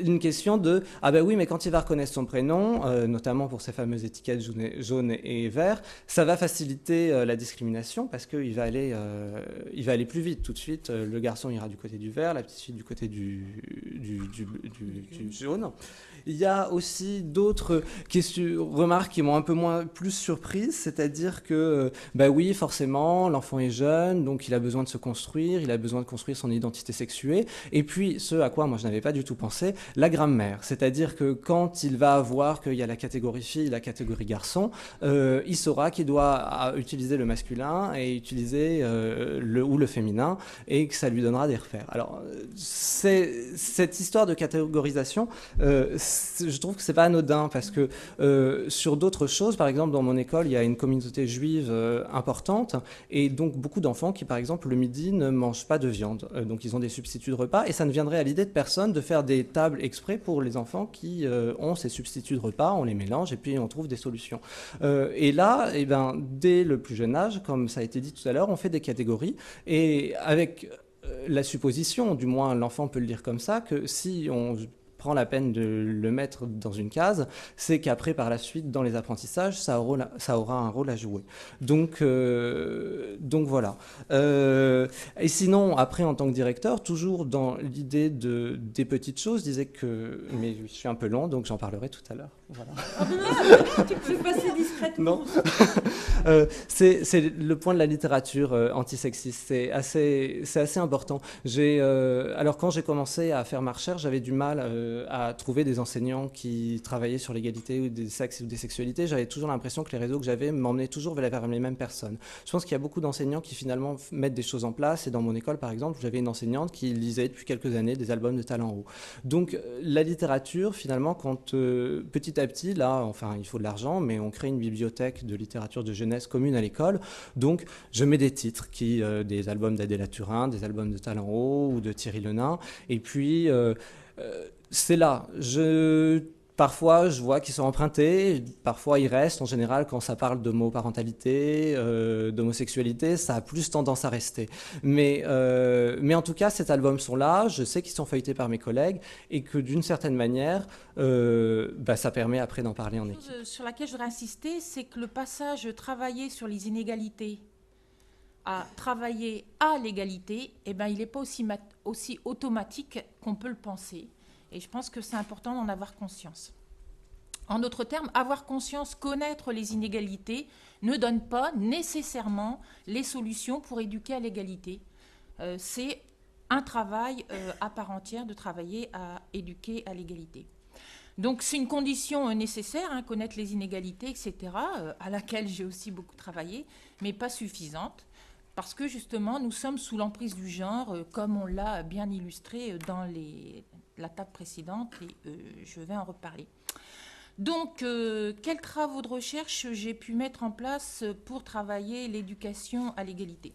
une question de « Ah ben oui, mais quand il va reconnaître son prénom, notamment pour ces fameuses étiquettes jaune et vert, ça va faciliter la discrimination parce qu'il va aller plus vite. Tout de suite, le garçon ira du côté du vert, la petite fille du côté du jaune. » Il y a aussi d'autres remarques qui m'ont un peu plus surprise, c'est-à-dire que, bah oui, forcément, l'enfant est jeune, donc il a besoin de se construire, il a besoin de construire son identité sexuée, et puis ce à quoi moi je n'avais pas du tout pensé, la grammaire, c'est-à-dire que quand il va voir qu'il y a la catégorie fille, la catégorie garçon, il saura qu'il doit utiliser le masculin et utiliser le féminin, et que ça lui donnera des repères. Alors, cette histoire de catégorisation, je trouve que c'est pas anodin parce que sur d'autres choses, par exemple dans mon école, il y a une communauté juive importante et donc beaucoup d'enfants qui, par exemple, le midi ne mangent pas de viande. Donc ils ont des substituts de repas et ça ne viendrait à l'idée de personne de faire des tables exprès pour les enfants qui ont ces substituts de repas, on les mélange et puis on trouve des solutions. Et là, eh ben, dès le plus jeune âge, comme ça a été dit tout à l'heure, on fait des catégories et avec la supposition, du moins l'enfant peut le dire comme ça, que si on prend la peine de le mettre dans une case, c'est qu'après, par la suite, dans les apprentissages, ça aura un rôle à jouer. Donc voilà. Et sinon, après, en tant que directeur, toujours dans l'idée des petites choses, je disais que... Mais je suis un peu long, donc j'en parlerai tout à l'heure. Voilà. Tu peux passer discrètement. Non. C'est le point de la littérature antisexiste. C'est assez important. Alors, quand j'ai commencé à faire ma recherche, j'avais du mal à trouver des enseignants qui travaillaient sur l'égalité ou des sexes ou des sexualités. J'avais toujours l'impression que les réseaux que j'avais m'emmenaient toujours vers les mêmes personnes. Je pense qu'il y a beaucoup d'enseignants qui finalement mettent des choses en place. Et dans mon école, par exemple, j'avais une enseignante qui lisait depuis quelques années des albums de Talent Haut. Donc, la littérature, finalement, quand petit à petit, là, enfin, il faut de l'argent, mais on crée une bibliothèque de littérature de jeunesse commune à l'école. Donc, je mets des titres, des albums d'Adéla Turin, des albums de Talent Haut ou de Thierry Lenain. Et puis, c'est là. Parfois, je vois qu'ils sont empruntés, parfois ils restent. En général, quand ça parle d'homoparentalité, d'homosexualité, ça a plus tendance à rester. Mais en tout cas, ces albums sont là, je sais qu'ils sont feuilletés par mes collègues et que d'une certaine manière, ça permet après d'en parler en équipe. Sur laquelle je voudrais insister, c'est que le passage travailler sur les inégalités à travailler à l'égalité, il n'est pas aussi automatique qu'on peut le penser. Et je pense que c'est important d'en avoir conscience. En d'autres termes, avoir conscience, connaître les inégalités ne donne pas nécessairement les solutions pour éduquer à l'égalité. C'est un travail à part entière de travailler à éduquer à l'égalité. Donc c'est une condition nécessaire, connaître les inégalités, etc., à laquelle j'ai aussi beaucoup travaillé, mais pas suffisante. Parce que justement, nous sommes sous l'emprise du genre, comme on l'a bien illustré dans la table précédente, et je vais en reparler. Donc, quels travaux de recherche j'ai pu mettre en place pour travailler l'éducation à l'égalité ?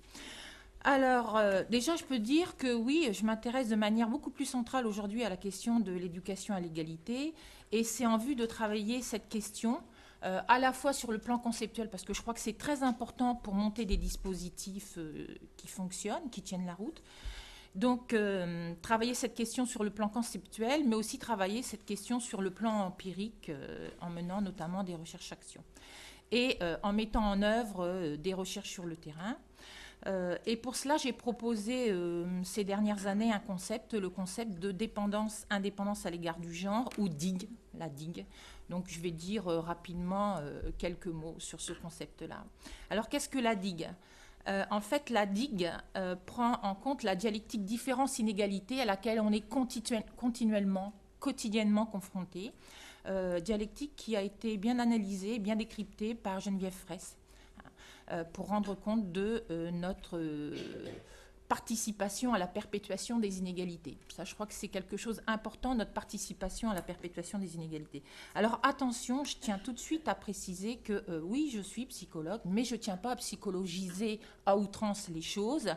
Alors, déjà, je peux dire que oui, je m'intéresse de manière beaucoup plus centrale aujourd'hui à la question de l'éducation à l'égalité, et c'est en vue de travailler cette question, à la fois sur le plan conceptuel, parce que je crois que c'est très important pour monter des dispositifs qui fonctionnent, qui tiennent la route. Donc, travailler cette question sur le plan conceptuel, mais aussi travailler cette question sur le plan empirique, en menant notamment des recherches-actions, et en mettant en œuvre des recherches sur le terrain. Et pour cela, j'ai proposé ces dernières années un concept, le concept de dépendance-indépendance à l'égard du genre, ou DIG, la DIG. Donc je vais dire rapidement quelques mots sur ce concept-là. Alors qu'est-ce que la DIG ? En fait, la DIG prend en compte la dialectique différence-inégalité à laquelle on est quotidiennement confronté. Dialectique qui a été bien analysée, bien décryptée par Geneviève Fraisse, pour rendre compte de notre participation à la perpétuation des inégalités. Ça, je crois que c'est quelque chose d'important, notre participation à la perpétuation des inégalités. Alors attention, je tiens tout de suite à préciser que oui, je suis psychologue, mais je ne tiens pas à psychologiser à outrance les choses.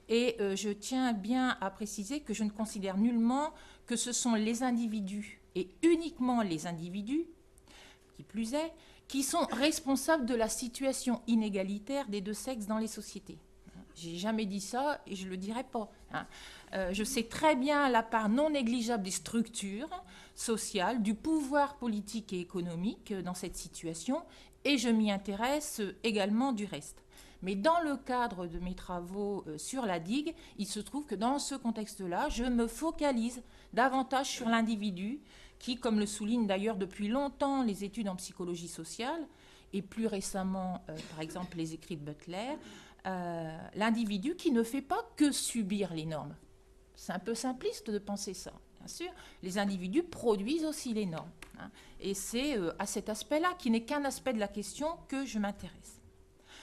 Et je tiens bien à préciser que je ne considère nullement que ce sont les individus, et uniquement les individus, qui plus est, qui sont responsables de la situation inégalitaire des deux sexes dans les sociétés. J'ai jamais dit ça et je le dirai pas. Je sais très bien la part non négligeable des structures sociales, du pouvoir politique et économique dans cette situation, et je m'y intéresse également du reste. Mais dans le cadre de mes travaux sur la DIG, il se trouve que dans ce contexte-là, je me focalise davantage sur l'individu, qui, comme le soulignent d'ailleurs depuis longtemps les études en psychologie sociale, et plus récemment, par exemple, les écrits de Butler, l'individu qui ne fait pas que subir les normes. C'est un peu simpliste de penser ça, bien sûr. Les individus produisent aussi les normes. Et c'est à cet aspect-là, qui n'est qu'un aspect de la question, que je m'intéresse.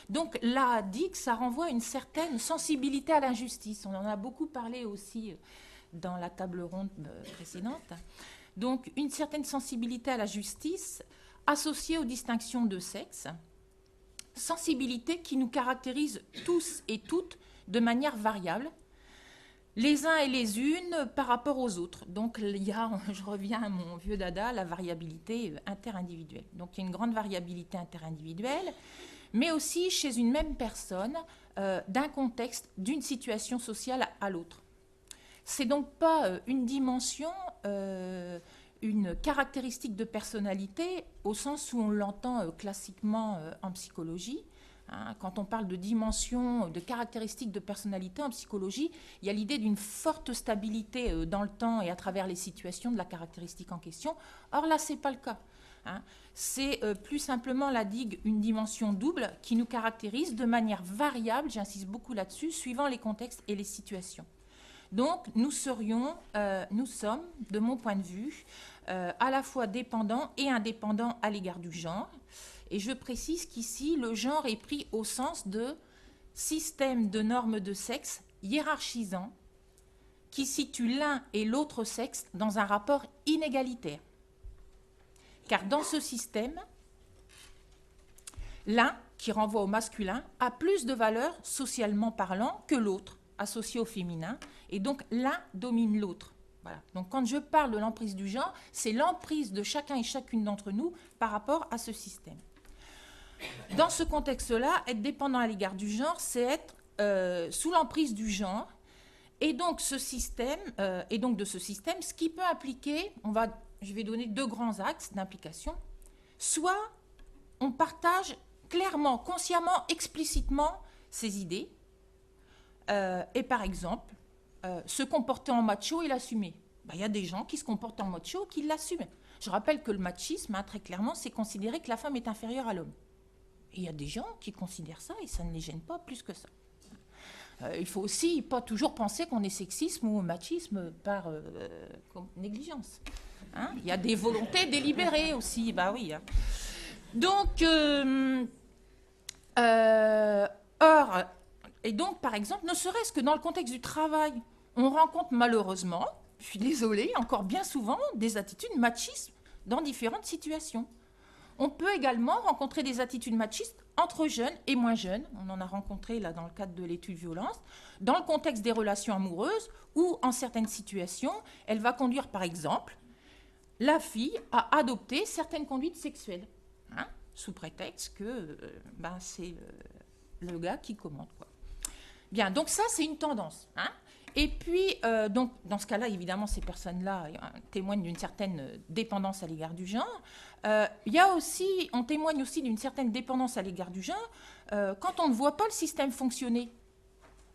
Donc, la DIG, ça renvoie à une certaine sensibilité à l'injustice. On en a beaucoup parlé aussi dans la table ronde précédente. Donc, une certaine sensibilité à la justice associée aux distinctions de sexe, sensibilité qui nous caractérise tous et toutes de manière variable, les uns et les unes par rapport aux autres. Donc, il y a, je reviens à mon vieux dada, la variabilité interindividuelle. Donc, il y a une grande variabilité interindividuelle, mais aussi chez une même personne, d'un contexte, d'une situation sociale à l'autre. C'est donc pas une dimension, une caractéristique de personnalité au sens où on l'entend classiquement en psychologie. Quand on parle de dimension, de caractéristiques de personnalité en psychologie, il y a l'idée d'une forte stabilité dans le temps et à travers les situations de la caractéristique en question. Or là, ce n'est pas le cas. C'est plus simplement la DIG, une dimension double qui nous caractérise de manière variable, j'insiste beaucoup là-dessus, suivant les contextes et les situations. Donc, nous sommes, de mon point de vue, à la fois dépendants et indépendants à l'égard du genre. Et je précise qu'ici, le genre est pris au sens de système de normes de sexe hiérarchisant qui situe l'un et l'autre sexe dans un rapport inégalitaire. Car dans ce système, l'un, qui renvoie au masculin, a plus de valeur socialement parlant que l'autre, associé au féminin, et donc l'un domine l'autre. Voilà. Donc quand je parle de l'emprise du genre, c'est l'emprise de chacun et chacune d'entre nous par rapport à ce système. Dans ce contexte-là, être dépendant à l'égard du genre, c'est être sous l'emprise du genre, et donc de ce système, ce qui peut impliquer, je vais donner 2 grands axes d'implication. Soit on partage clairement, consciemment, explicitement ses idées, et par exemple, se comporter en macho et l'assumer. Il y a des gens qui se comportent en macho qui l'assument. Je rappelle que le machisme, très clairement, c'est considérer que la femme est inférieure à l'homme. Et il y a des gens qui considèrent ça et ça ne les gêne pas plus que ça. Il faut aussi pas toujours penser qu'on est sexisme ou machisme par négligence. Il y a des volontés délibérées aussi, bah oui. Donc, et donc, par exemple, ne serait-ce que dans le contexte du travail, on rencontre malheureusement, je suis désolée, encore bien souvent, des attitudes machistes dans différentes situations. On peut également rencontrer des attitudes machistes entre jeunes et moins jeunes. On en a rencontré là dans le cadre de l'étude violence, dans le contexte des relations amoureuses, où en certaines situations, elle va conduire par exemple la fille à adopter certaines conduites sexuelles, hein, sous prétexte que c'est le gars qui commande, quoi. Bien, donc ça c'est une tendance, hein. Et puis, donc, dans ce cas-là, évidemment, ces personnes-là témoignent d'une certaine dépendance à l'égard du genre. On témoigne aussi d'une certaine dépendance à l'égard du genre quand on ne voit pas le système fonctionner.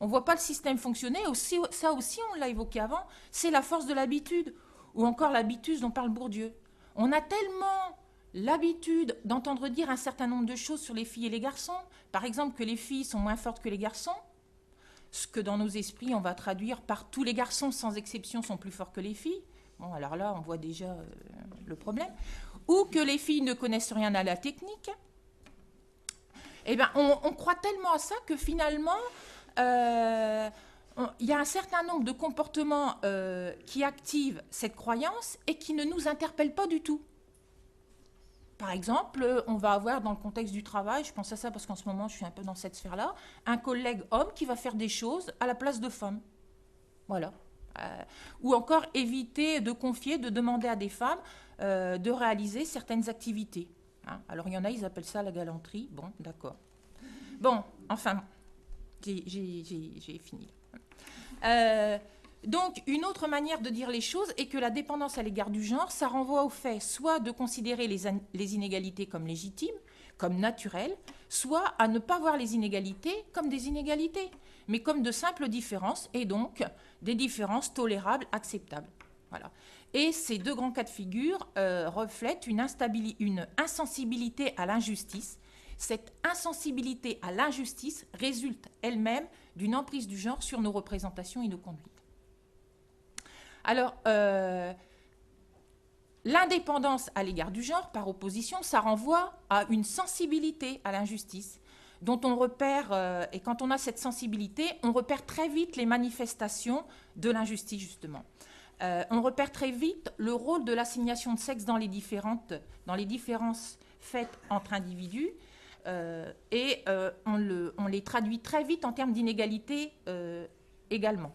On ne voit pas le système fonctionner. Aussi, ça aussi, on l'a évoqué avant, c'est la force de l'habitude, ou encore l'habitus dont parle Bourdieu. On a tellement l'habitude d'entendre dire un certain nombre de choses sur les filles et les garçons. Par exemple, que les filles sont moins fortes que les garçons. Ce que dans nos esprits, on va traduire par tous les garçons, sans exception, sont plus forts que les filles. Bon, alors là, on voit déjà le problème. Ou que les filles ne connaissent rien à la technique. Eh bien, on croit tellement à ça que finalement, il y a un certain nombre de comportements qui activent cette croyance et qui ne nous interpellent pas du tout. Par exemple, on va avoir dans le contexte du travail, je pense à ça parce qu'en ce moment je suis un peu dans cette sphère-là, un collègue homme qui va faire des choses à la place de femmes. Voilà. Ou encore éviter de confier, de demander à des femmes de réaliser certaines activités. Hein. Alors il y en a, ils appellent ça la galanterie. Bon, d'accord. Bon, enfin, j'ai fini. Donc, une autre manière de dire les choses est que la dépendance à l'égard du genre, ça renvoie au fait soit de considérer les inégalités comme légitimes, comme naturelles, soit à ne pas voir les inégalités comme des inégalités, mais comme de simples différences, et donc des différences tolérables, acceptables. Voilà. Et ces deux grands cas de figure reflètent une insensibilité à l'injustice. Cette insensibilité à l'injustice résulte elle-même d'une emprise du genre sur nos représentations et nos conduites. Alors, l'indépendance à l'égard du genre, par opposition, ça renvoie à une sensibilité à l'injustice, dont on repère, et quand on a cette sensibilité, on repère très vite les manifestations de l'injustice, justement. On repère très vite le rôle de l'assignation de sexe dans les différences faites entre individus, et on les traduit très vite en termes d'inégalité également.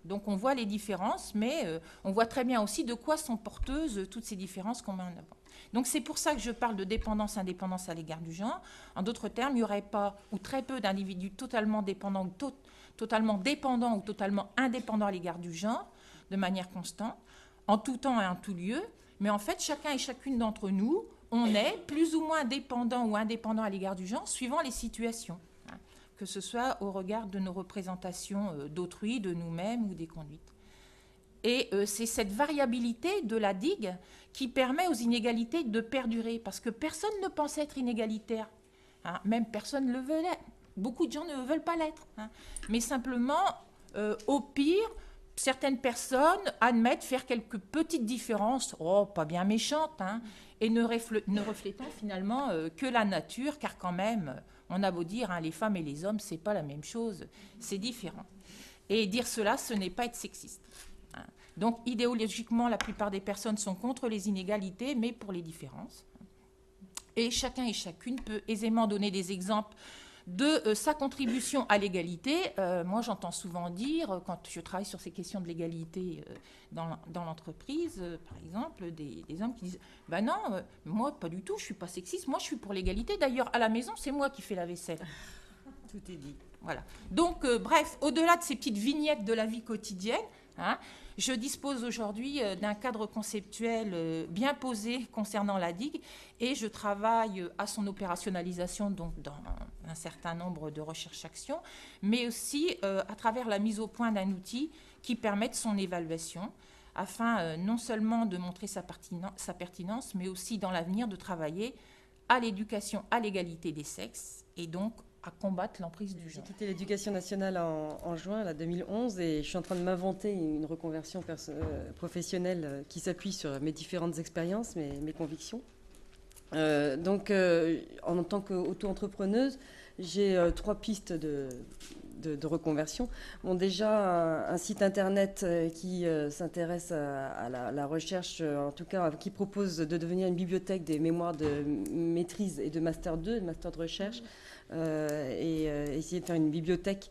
Donc on voit les différences, mais on voit très bien aussi de quoi sont porteuses toutes ces différences qu'on met en avant. Donc c'est pour ça que je parle de dépendance-indépendance à l'égard du genre. En d'autres termes, il n'y aurait pas ou très peu d'individus totalement dépendants ou totalement dépendants ou totalement indépendants à l'égard du genre, de manière constante, en tout temps et en tout lieu. Mais en fait, chacun et chacune d'entre nous, on est plus ou moins dépendant ou indépendant à l'égard du genre, suivant les situations, hein, que ce soit au regard de nos représentations d'autrui, de nous-mêmes ou des conduites. Et c'est cette variabilité de la digue qui permet aux inégalités de perdurer, parce que personne ne pense être inégalitaire, hein, même personne ne le veut l'être. Beaucoup de gens ne veulent pas l'être, hein, mais simplement, au pire, certaines personnes admettent faire quelques petites différences, pas bien méchantes, hein, et ne reflétant finalement que la nature, car quand même, on a beau dire, hein, les femmes et les hommes, c'est pas la même chose, c'est différent. Et dire cela, ce n'est pas être sexiste. Hein. Donc, idéologiquement, la plupart des personnes sont contre les inégalités, mais pour les différences. Et chacun et chacune peut aisément donner des exemples de sa contribution à l'égalité. Moi, j'entends souvent dire, quand je travaille sur ces questions de l'égalité dans l'entreprise, par exemple, des hommes qui disent « Ben non, moi, pas du tout, je ne suis pas sexiste, moi, je suis pour l'égalité. D'ailleurs, à la maison, c'est moi qui fais la vaisselle. » Tout est dit. Voilà. Donc, bref, au-delà de ces petites vignettes de la vie quotidienne, hein, je dispose aujourd'hui d'un cadre conceptuel bien posé concernant la digue et je travaille à son opérationnalisation donc dans un certain nombre de recherches-actions, mais aussi à travers la mise au point d'un outil qui permette son évaluation afin non seulement de montrer sa pertinence, mais aussi dans l'avenir de travailler à l'éducation à l'égalité des sexes et donc à combattre l'emprise du genre. J'ai quitté l'éducation nationale en juin 2011 et je suis en train de m'inventer une reconversion professionnelle qui s'appuie sur mes différentes expériences, mes convictions. En tant qu'auto-entrepreneuse, j'ai 3 pistes de reconversion. Bon, déjà, un site internet qui s'intéresse à la recherche, en tout cas, qui propose de devenir une bibliothèque des mémoires de maîtrise et de master 2, de master de recherche, et essayer de faire une bibliothèque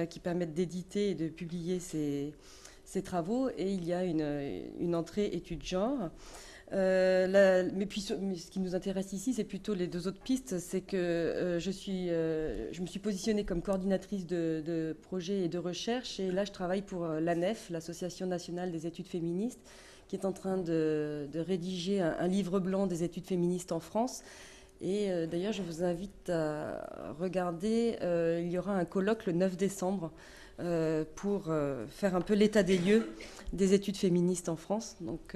qui permette d'éditer et de publier ces travaux. Et il y a une entrée études genre. Mais ce qui nous intéresse ici, c'est plutôt les deux autres pistes. C'est que je me suis positionnée comme coordinatrice de projets et de recherche. Et là, je travaille pour l'ANEF, l'Association nationale des études féministes, qui est en train de rédiger un livre blanc des études féministes en France. Et d'ailleurs, je vous invite à regarder. Il y aura un colloque le 9 décembre pour faire un peu l'état des lieux des études féministes en France. Donc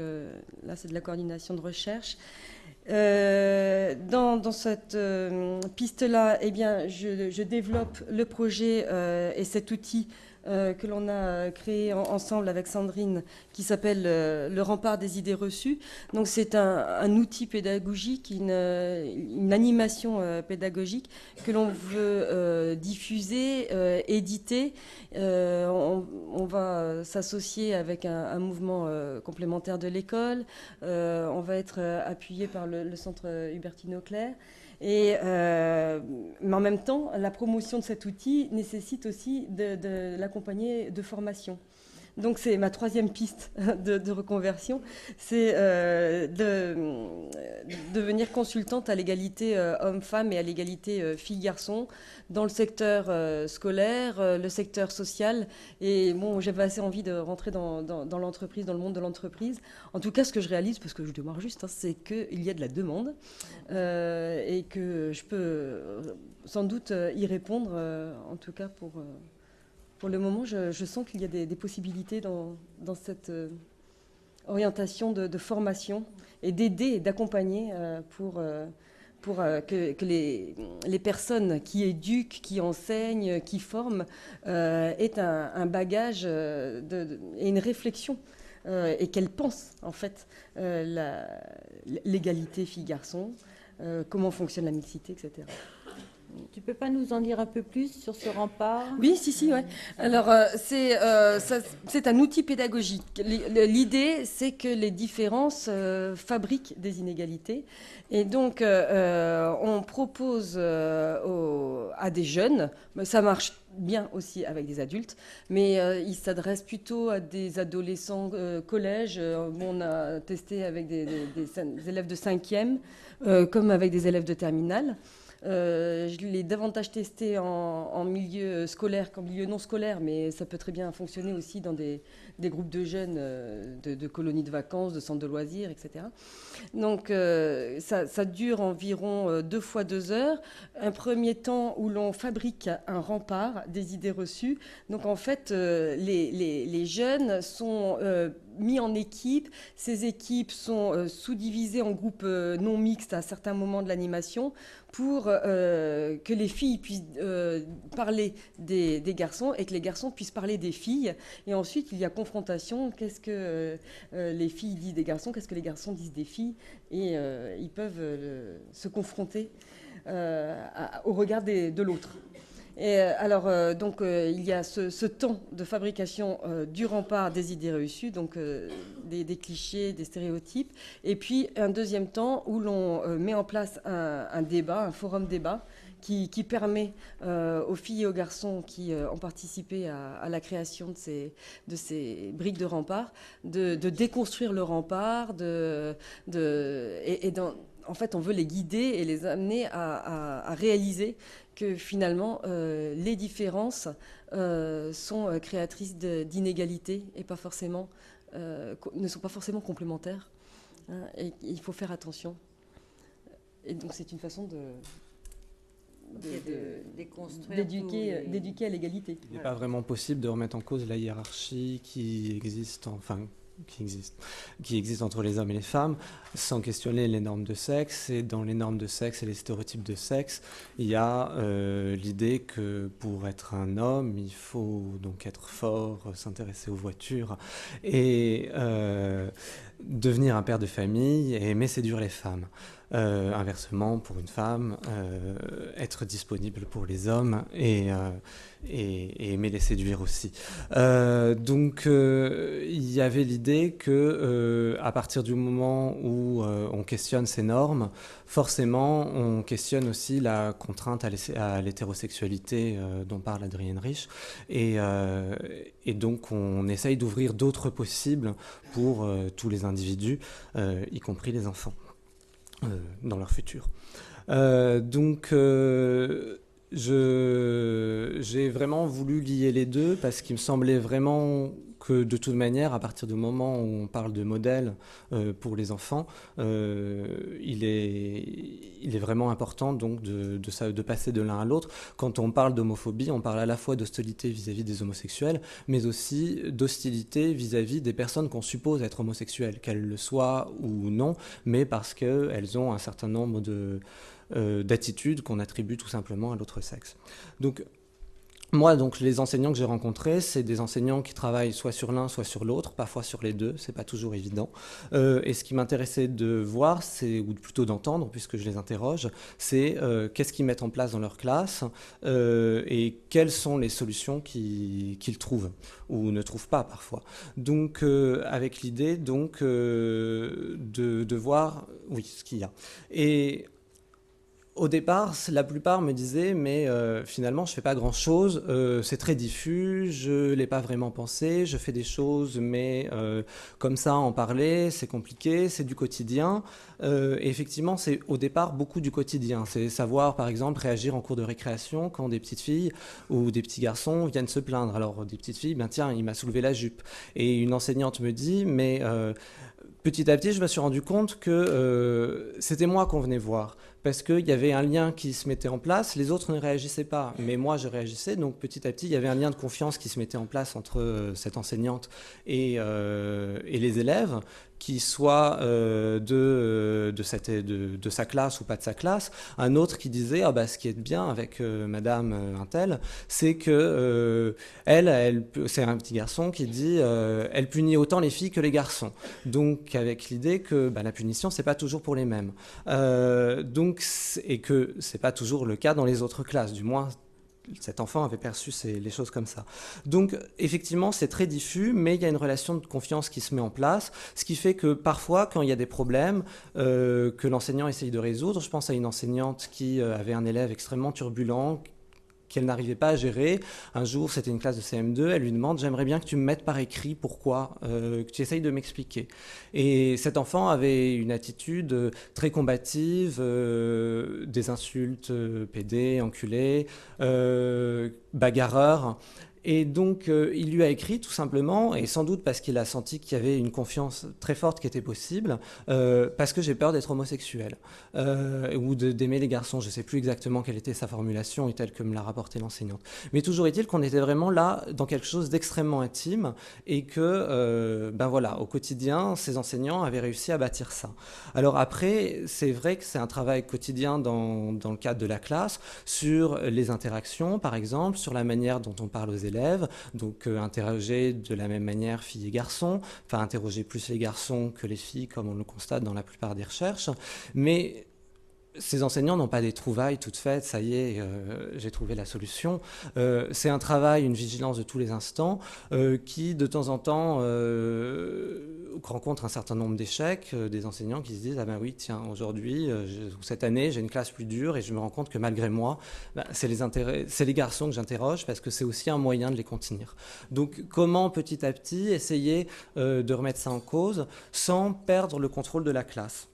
là, c'est de la coordination de recherche. Dans cette piste-là, eh bien, je développe le projet et cet outil que l'on a créé ensemble avec Sandrine, qui s'appelle le rempart des idées reçues. Donc c'est un outil pédagogique, une animation pédagogique que l'on veut diffuser, éditer. On va s'associer avec un mouvement complémentaire de l'école. On va être appuyé par le centre Hubertine Auclair. Mais en même temps, la promotion de cet outil nécessite aussi de l'accompagner de formation. Donc c'est ma troisième piste de reconversion, c'est de devenir consultante à l'égalité homme-femme et à l'égalité filles-garçons dans le secteur scolaire, le secteur social. Et bon, j'avais assez envie de rentrer dans l'entreprise, dans le monde de l'entreprise. En tout cas, ce que je réalise, parce que je démarre juste, c'est qu'il y a de la demande et que je peux sans doute y répondre, en tout cas pour le moment, je sens qu'il y a des possibilités dans cette orientation de formation et d'aider et d'accompagner pour que les personnes qui éduquent, qui enseignent, qui forment aient un bagage et une réflexion et qu'elles pensent en fait l'égalité filles-garçons, comment fonctionne la mixité, etc. Tu peux pas nous en dire un peu plus sur ce rempart ? Oui, si, ouais. Alors, c'est un outil pédagogique. L'idée, c'est que les différences fabriquent des inégalités. Et donc, on propose à des jeunes, ça marche bien aussi avec des adultes, mais il s'adresse plutôt à des adolescents collège. On a testé avec des élèves de 5e, comme avec des élèves de terminale. Je l'ai davantage testé en milieu scolaire qu'en milieu non scolaire, mais ça peut très bien fonctionner aussi dans des groupes de jeunes, de colonies de vacances, de centres de loisirs, etc. Donc ça dure environ 2 fois 2 heures. Un premier temps où l'on fabrique un rempart des idées reçues. Donc en fait, les jeunes sont mis en équipe. Ces équipes sont sous-divisées en groupes non mixtes à certains moments de l'animation pour que les filles puissent parler des garçons et que les garçons puissent parler des filles. Et ensuite, il y a confrontation. Qu'est-ce que les filles disent des garçons? Qu'est-ce que les garçons disent des filles? Et ils peuvent se confronter au regard de l'autre. Et alors, donc, il y a ce temps de fabrication du rempart des idées reçues, donc des clichés, des stéréotypes, et puis un deuxième temps où l'on met en place un débat, un forum débat, qui permet aux filles et aux garçons qui ont participé à la création de ces briques de rempart de déconstruire le rempart, en fait, on veut les guider et les amener à réaliser que finalement, les différences sont créatrices d'inégalités et ne sont pas forcément complémentaires. Hein, et il faut faire attention. Et donc, c'est une façon d'éduquer à l'égalité. Il n'est pas vraiment possible de remettre en cause la hiérarchie qui existe entre les hommes et les femmes, sans questionner les normes de sexe. Et dans les normes de sexe et les stéréotypes de sexe, il y a l'idée que pour être un homme, il faut donc être fort, s'intéresser aux voitures et devenir un père de famille et aimer séduire les femmes. Inversement, pour une femme, être disponible pour les hommes et aimer les séduire aussi. Donc, il y avait l'idée que, à partir du moment où on questionne ces normes, forcément, on questionne aussi la contrainte à l'hétérosexualité dont parle Adrienne Rich, et donc on essaye d'ouvrir d'autres possibles pour tous les individus, y compris les enfants. Dans leur futur. Donc, j'ai vraiment voulu lier les deux parce qu'il me semblait vraiment que de toute manière, à partir du moment où on parle de modèle pour les enfants, il est vraiment important donc de passer de l'un à l'autre. Quand on parle d'homophobie, on parle à la fois d'hostilité vis-à-vis des homosexuels, mais aussi d'hostilité vis-à-vis des personnes qu'on suppose être homosexuelles, qu'elles le soient ou non, mais parce qu'elles ont un certain nombre d'attitudes qu'on attribue tout simplement à l'autre sexe. Donc, moi, donc, les enseignants que j'ai rencontrés, c'est des enseignants qui travaillent soit sur l'un, soit sur l'autre, parfois sur les deux, c'est pas toujours évident. Et ce qui m'intéressait de voir, ou plutôt d'entendre, puisque je les interroge, c'est qu'est-ce qu'ils mettent en place dans leur classe et quelles sont les solutions qu'ils trouvent ou ne trouvent pas parfois. Donc, avec l'idée donc de voir, oui, ce qu'il y a. Et au départ, la plupart me disaient, mais finalement, je ne fais pas grand-chose, c'est très diffus, je ne l'ai pas vraiment pensé, je fais des choses, mais comme ça, en parler, c'est compliqué, c'est du quotidien. Et effectivement, c'est au départ beaucoup du quotidien. C'est savoir, par exemple, réagir en cours de récréation quand des petites filles ou des petits garçons viennent se plaindre. Alors, des petites filles, ben tiens, il m'a soulevé la jupe. Et une enseignante me dit, mais petit à petit, je me suis rendu compte que c'était moi qu'on venait voir. Parce qu'il y avait un lien qui se mettait en place, les autres ne réagissaient pas, mais moi je réagissais, donc petit à petit il y avait un lien de confiance qui se mettait en place entre cette enseignante et les élèves, qui soit de sa classe ou pas de sa classe. Un autre qui disait ce qui est bien avec madame Untel, c'est que c'est un petit garçon qui dit elle punit autant les filles que les garçons, donc avec l'idée que la punition c'est pas toujours pour les mêmes, et que c'est pas toujours le cas dans les autres classes, du moins cet enfant avait perçu les choses comme ça. Donc effectivement c'est très diffus, mais il y a une relation de confiance qui se met en place, ce qui fait que parfois quand il y a des problèmes que l'enseignant essaye de résoudre, je pense à une enseignante qui avait un élève extrêmement turbulent qu'elle n'arrivait pas à gérer. Un jour, c'était une classe de CM2, elle lui demande « J'aimerais bien que tu me mettes par écrit pourquoi, que tu essayes de m'expliquer. » Et cet enfant avait une attitude très combative, des insultes, pédé, enculé, bagarreur. Et donc, il lui a écrit tout simplement, et sans doute parce qu'il a senti qu'il y avait une confiance très forte qui était possible, parce que j'ai peur d'être homosexuel, ou d'aimer les garçons. Je ne sais plus exactement quelle était sa formulation et telle que me l'a rapporté l'enseignante. Mais toujours est-il qu'on était vraiment là dans quelque chose d'extrêmement intime, et que, au quotidien, ces enseignants avaient réussi à bâtir ça. Alors après, c'est vrai que c'est un travail quotidien dans le cadre de la classe, sur les interactions, par exemple, sur la manière dont on parle aux élèves, donc interroger de la même manière filles et garçons, enfin interroger plus les garçons que les filles comme on le constate dans la plupart des recherches, mais ces enseignants n'ont pas des trouvailles toutes faites, ça y est, j'ai trouvé la solution. C'est un travail, une vigilance de tous les instants qui, de temps en temps, rencontre un certain nombre d'échecs, des enseignants qui se disent « Ah ben oui, tiens, aujourd'hui, cette année, j'ai une classe plus dure et je me rends compte que malgré moi, c'est les garçons que j'interroge parce que c'est aussi un moyen de les contenir. » Donc, comment petit à petit essayer de remettre ça en cause sans perdre le contrôle de la classe ?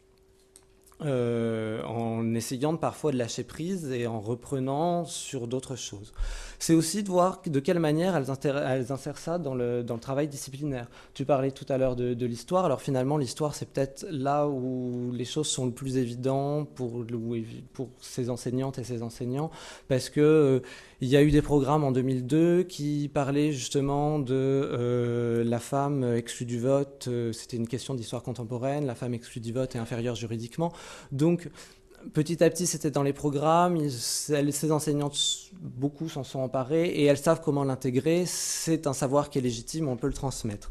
En essayant parfois de lâcher prise et en reprenant sur d'autres choses. C'est aussi de voir de quelle manière elles insèrent ça dans le travail disciplinaire. Tu parlais tout à l'heure de l'histoire, alors finalement l'histoire c'est peut-être là où les choses sont le plus évidentes pour ces enseignantes et ces enseignants, parce que il y a eu des programmes en 2002 qui parlaient justement de la femme exclue du vote, c'était une question d'histoire contemporaine, la femme exclue du vote est inférieure juridiquement. Donc, petit à petit, c'était dans les programmes, ces enseignantes, beaucoup s'en sont emparées et elles savent comment l'intégrer, c'est un savoir qui est légitime, on peut le transmettre.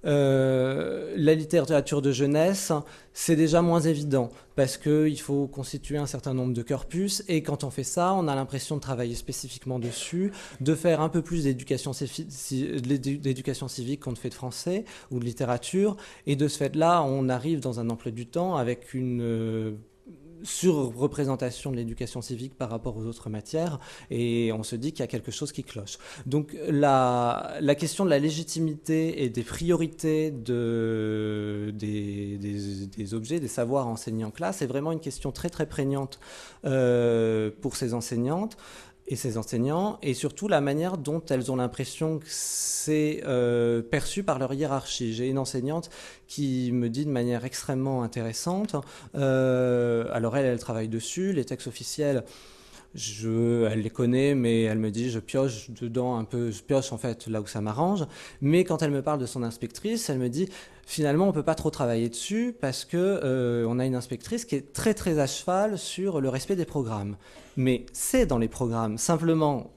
La littérature de jeunesse, c'est déjà moins évident parce qu'il faut constituer un certain nombre de corpus et quand on fait ça, on a l'impression de travailler spécifiquement dessus, de faire un peu plus d'éducation civique qu'on ne fait de français ou de littérature et de ce fait-là, on arrive dans un emploi du temps avec une surreprésentation de l'éducation civique par rapport aux autres matières et on se dit qu'il y a quelque chose qui cloche. Donc la question de la légitimité et des priorités des objets, des savoirs enseignés en classe est vraiment une question très très prégnante pour ces enseignantes et ces enseignants, et surtout la manière dont elles ont l'impression que c'est perçu par leur hiérarchie. J'ai une enseignante qui me dit de manière extrêmement intéressante, alors elle travaille dessus, les textes officiels, elle les connaît, mais elle me dit je pioche dedans un peu, je pioche en fait là où ça m'arrange. Mais quand elle me parle de son inspectrice, elle me dit finalement on peut pas trop travailler dessus parce que on a une inspectrice qui est très très à cheval sur le respect des programmes. Mais c'est dans les programmes. Simplement,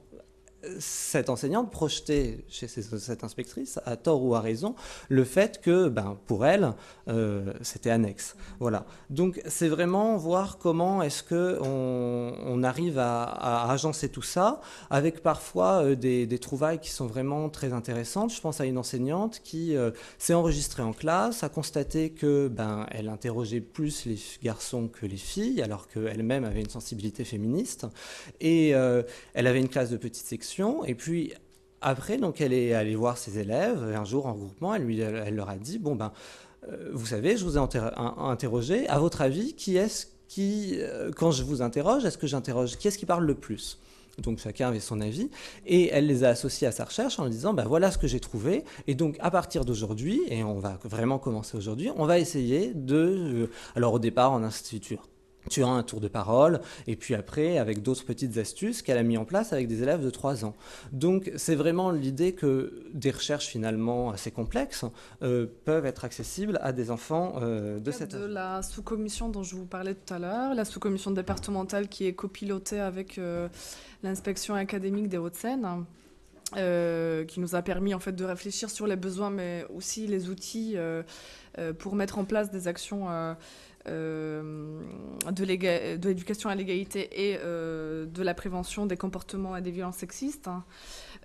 cette enseignante projetait chez cette inspectrice, à tort ou à raison, le fait que, pour elle, c'était annexe. Voilà. Donc, c'est vraiment voir comment est-ce qu'on arrive à agencer tout ça, avec parfois des trouvailles qui sont vraiment très intéressantes. Je pense à une enseignante qui s'est enregistrée en classe, a constaté que, elle interrogeait plus les garçons que les filles, alors qu'elle-même avait une sensibilité féministe, et elle avait une classe de petite section. Et puis après, donc, elle est allée voir ses élèves un jour en regroupement. Elle leur a dit vous savez, je vous ai interrogé. À votre avis, qui est-ce qui, quand je vous interroge, est-ce que j'interroge qui est-ce qui parle le plus? Donc chacun avait son avis et elle les a associés à sa recherche en disant voilà ce que j'ai trouvé et donc à partir d'aujourd'hui, et on va vraiment commencer aujourd'hui, on va essayer alors au départ en institut tu as un tour de parole, et puis après, avec d'autres petites astuces qu'elle a mis en place avec des élèves de 3 ans. Donc, c'est vraiment l'idée que des recherches finalement assez complexes peuvent être accessibles à des enfants de cet âge. De la sous-commission dont je vous parlais tout à l'heure, la sous-commission départementale qui est copilotée avec l'inspection académique des Hauts-de-Seine, qui nous a permis en fait de réfléchir sur les besoins, mais aussi les outils pour mettre en place des actions de l'éducation à l'égalité et de la prévention des comportements et des violences sexistes.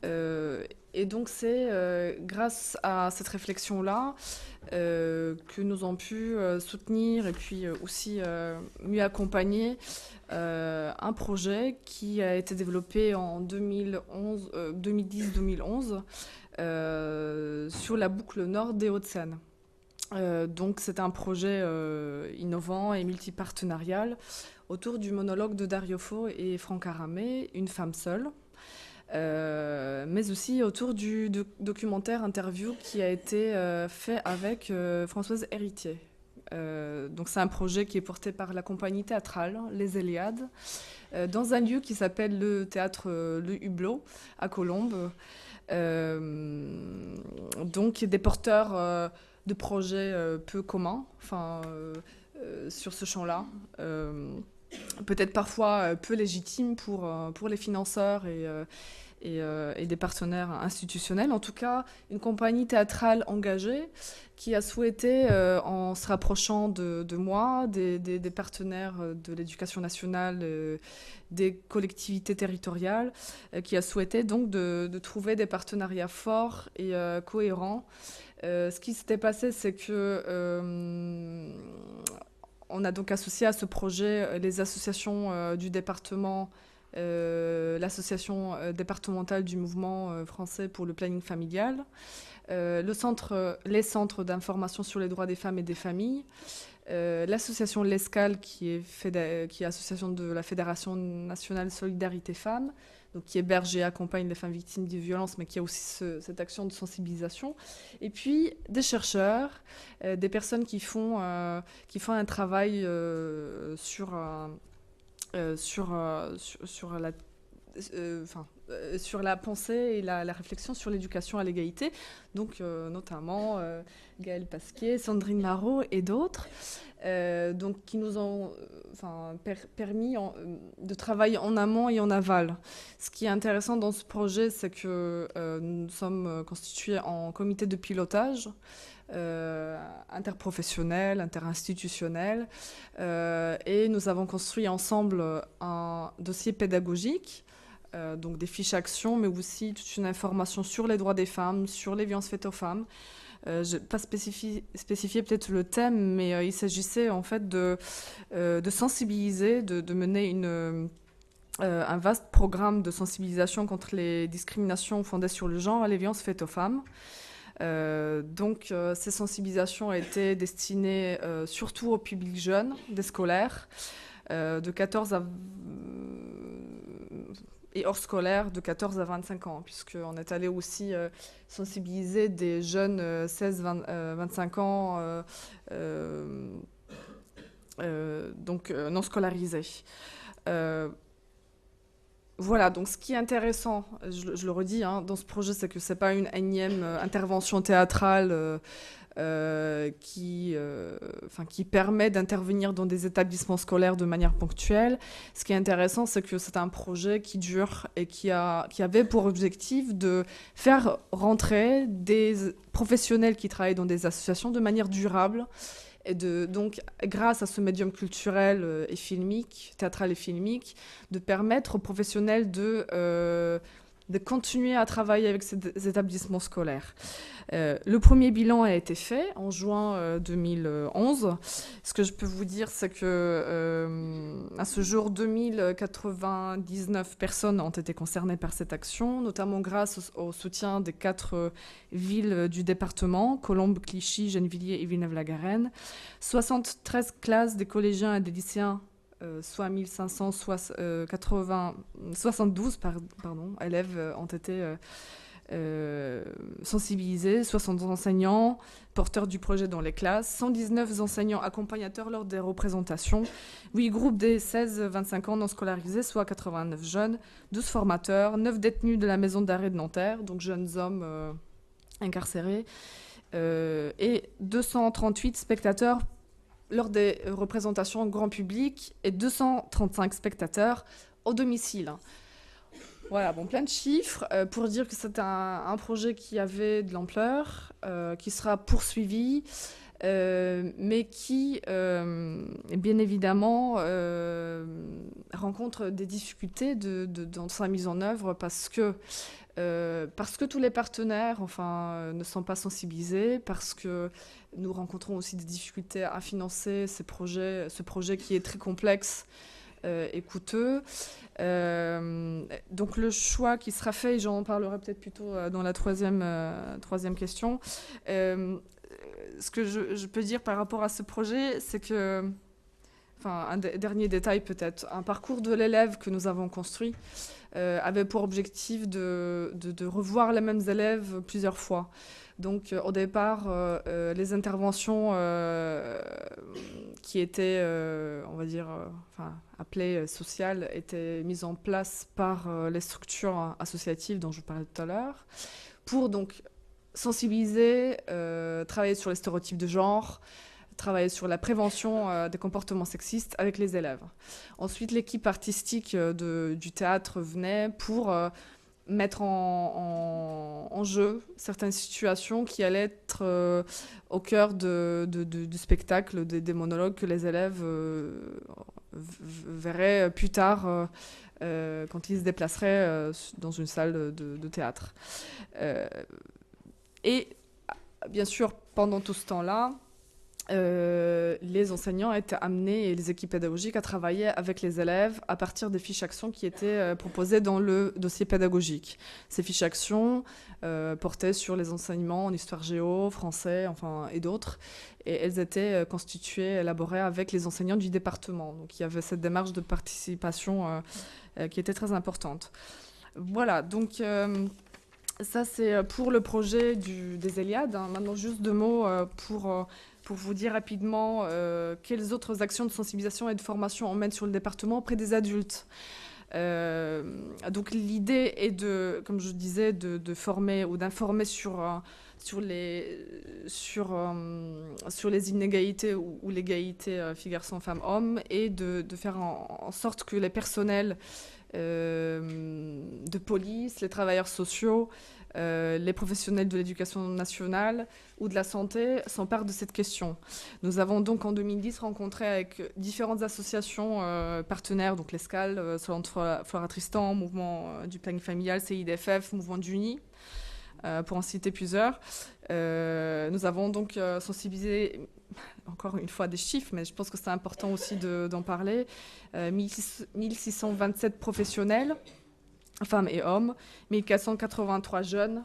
Et donc c'est grâce à cette réflexion-là que nous avons pu soutenir et puis aussi mieux accompagner un projet qui a été développé en 2010-2011 sur la boucle nord des Hauts-de-Seine. Donc c'est un projet innovant et multipartenarial autour du monologue de Dario Fo et Franck Aramé, Une femme seule, mais aussi autour du documentaire interview qui a été fait avec Françoise Héritier. Donc c'est un projet qui est porté par la compagnie théâtrale Les Héliades dans un lieu qui s'appelle le théâtre Le Hublot à Colombes. Donc des porteurs de projets peu communs sur ce champ-là, peut-être parfois peu légitimes pour les financeurs et des partenaires institutionnels. En tout cas, une compagnie théâtrale engagée qui a souhaité, en se rapprochant de moi, des partenaires de l'éducation nationale, des collectivités territoriales, qui a souhaité donc de trouver des partenariats forts et cohérents. Ce qui s'était passé, c'est que on a donc associé à ce projet les associations du département, l'association départementale du mouvement français pour le planning familial, les centres d'information sur les droits des femmes et des familles, l'association L'Escale qui est association de la Fédération nationale Solidarité Femmes, donc qui héberge et accompagne les femmes victimes de violences, mais qui a aussi cette action de sensibilisation. Et puis des chercheurs, des personnes qui font un travail sur la pensée et la réflexion sur l'éducation à l'égalité, donc notamment Gaëlle Pasquier, Sandrine Marot et d'autres, donc qui nous ont permis de travailler en amont et en aval. Ce qui est intéressant dans ce projet, c'est que nous sommes constitués en comité de pilotage interprofessionnel, interinstitutionnel, et nous avons construit ensemble un dossier pédagogique, donc des fiches actions, mais aussi toute une information sur les droits des femmes, sur les violences faites aux femmes. Je n'ai pas spécifié peut-être le thème, mais il s'agissait en fait de sensibiliser, de mener un vaste programme de sensibilisation contre les discriminations fondées sur le genre et les violences faites aux femmes. Donc ces sensibilisations étaient destinées surtout au public jeune, des scolaires, de 14 à et hors scolaire de 14 à 25 ans, puisqu'on est allé aussi sensibiliser des jeunes 16-25 ans, donc non scolarisés. Voilà, donc ce qui est intéressant, je le redis, dans ce projet, c'est que ce n'est pas une énième intervention théâtrale qui permet d'intervenir dans des établissements scolaires de manière ponctuelle. Ce qui est intéressant, c'est que c'est un projet qui dure et qui avait pour objectif de faire rentrer des professionnels qui travaillent dans des associations de manière durable. Et donc, grâce à ce médium culturel et filmique, théâtral et filmique, de permettre aux professionnels de continuer à travailler avec ces établissements scolaires. Le premier bilan a été fait en juin 2011. Ce que je peux vous dire, c'est que à ce jour, 2099 personnes ont été concernées par cette action, notamment grâce au soutien des 4 villes du département, Colombes, Clichy, Gennevilliers et Villeneuve-la-Garenne. 73 classes des collégiens et des lycéens, soit 1572 élèves ont été sensibilisés, 72 enseignants, porteurs du projet dans les classes, 119 enseignants accompagnateurs lors des représentations, 8 groupes des 16-25 ans non scolarisés, soit 89 jeunes, 12 formateurs, 9 détenus de la maison d'arrêt de Nanterre, donc jeunes hommes incarcérés, et 238 spectateurs lors des représentations grand public et 235 spectateurs au domicile. Voilà, bon, plein de chiffres pour dire que c'est un projet qui avait de l'ampleur, qui sera poursuivi, mais qui, bien évidemment, rencontre des difficultés dans sa mise en œuvre parce que tous les partenaires ne sont pas sensibilisés, parce que nous rencontrons aussi des difficultés à financer ce projet qui est très complexe et coûteux. Donc le choix qui sera fait, et j'en parlerai peut-être plutôt dans la troisième question, ce que je peux dire par rapport à ce projet, c'est que, un dernier détail peut-être, un parcours de l'élève que nous avons construit avait pour objectif de revoir les mêmes élèves plusieurs fois. Donc au départ, les interventions qui étaient, appelées sociales, étaient mises en place par les structures associatives dont je vous parlais tout à l'heure, pour donc sensibiliser, travailler sur les stéréotypes de genre, travailler sur la prévention des comportements sexistes avec les élèves. Ensuite, l'équipe artistique du théâtre venait pour mettre en jeu certaines situations qui allaient être au cœur du spectacle, des monologues que les élèves verraient plus tard quand ils se déplaceraient dans une salle de théâtre. Et bien sûr, pendant tout ce temps-là, les enseignants étaient amenés et les équipes pédagogiques à travailler avec les élèves à partir des fiches actions qui étaient proposées dans le dossier pédagogique. Ces fiches actions portaient sur les enseignements en histoire géo, français, et d'autres, et elles étaient constituées, élaborées avec les enseignants du département. Donc il y avait cette démarche de participation qui était très importante. Voilà, donc ça c'est pour le projet des Eliades. Maintenant juste 2 mots pour vous dire rapidement quelles autres actions de sensibilisation et de formation on mène sur le département auprès des adultes. Donc l'idée est de, comme je disais, de former ou d'informer sur les inégalités ou l'égalité filles-garçons, femmes-hommes, et de faire en sorte que les personnels de police, les travailleurs sociaux, les professionnels de l'éducation nationale ou de la santé s'emparent de cette question. Nous avons donc en 2010 rencontré avec différentes associations partenaires, donc l'ESCAL, Salon de Flora Tristan, Mouvement du planning familial, CIDFF, Mouvement d'Uni, pour en citer plusieurs. Nous avons donc sensibilisé, encore une fois des chiffres, mais je pense que c'est important aussi d'en parler, 1627 professionnels, femmes et hommes, 1483 jeunes,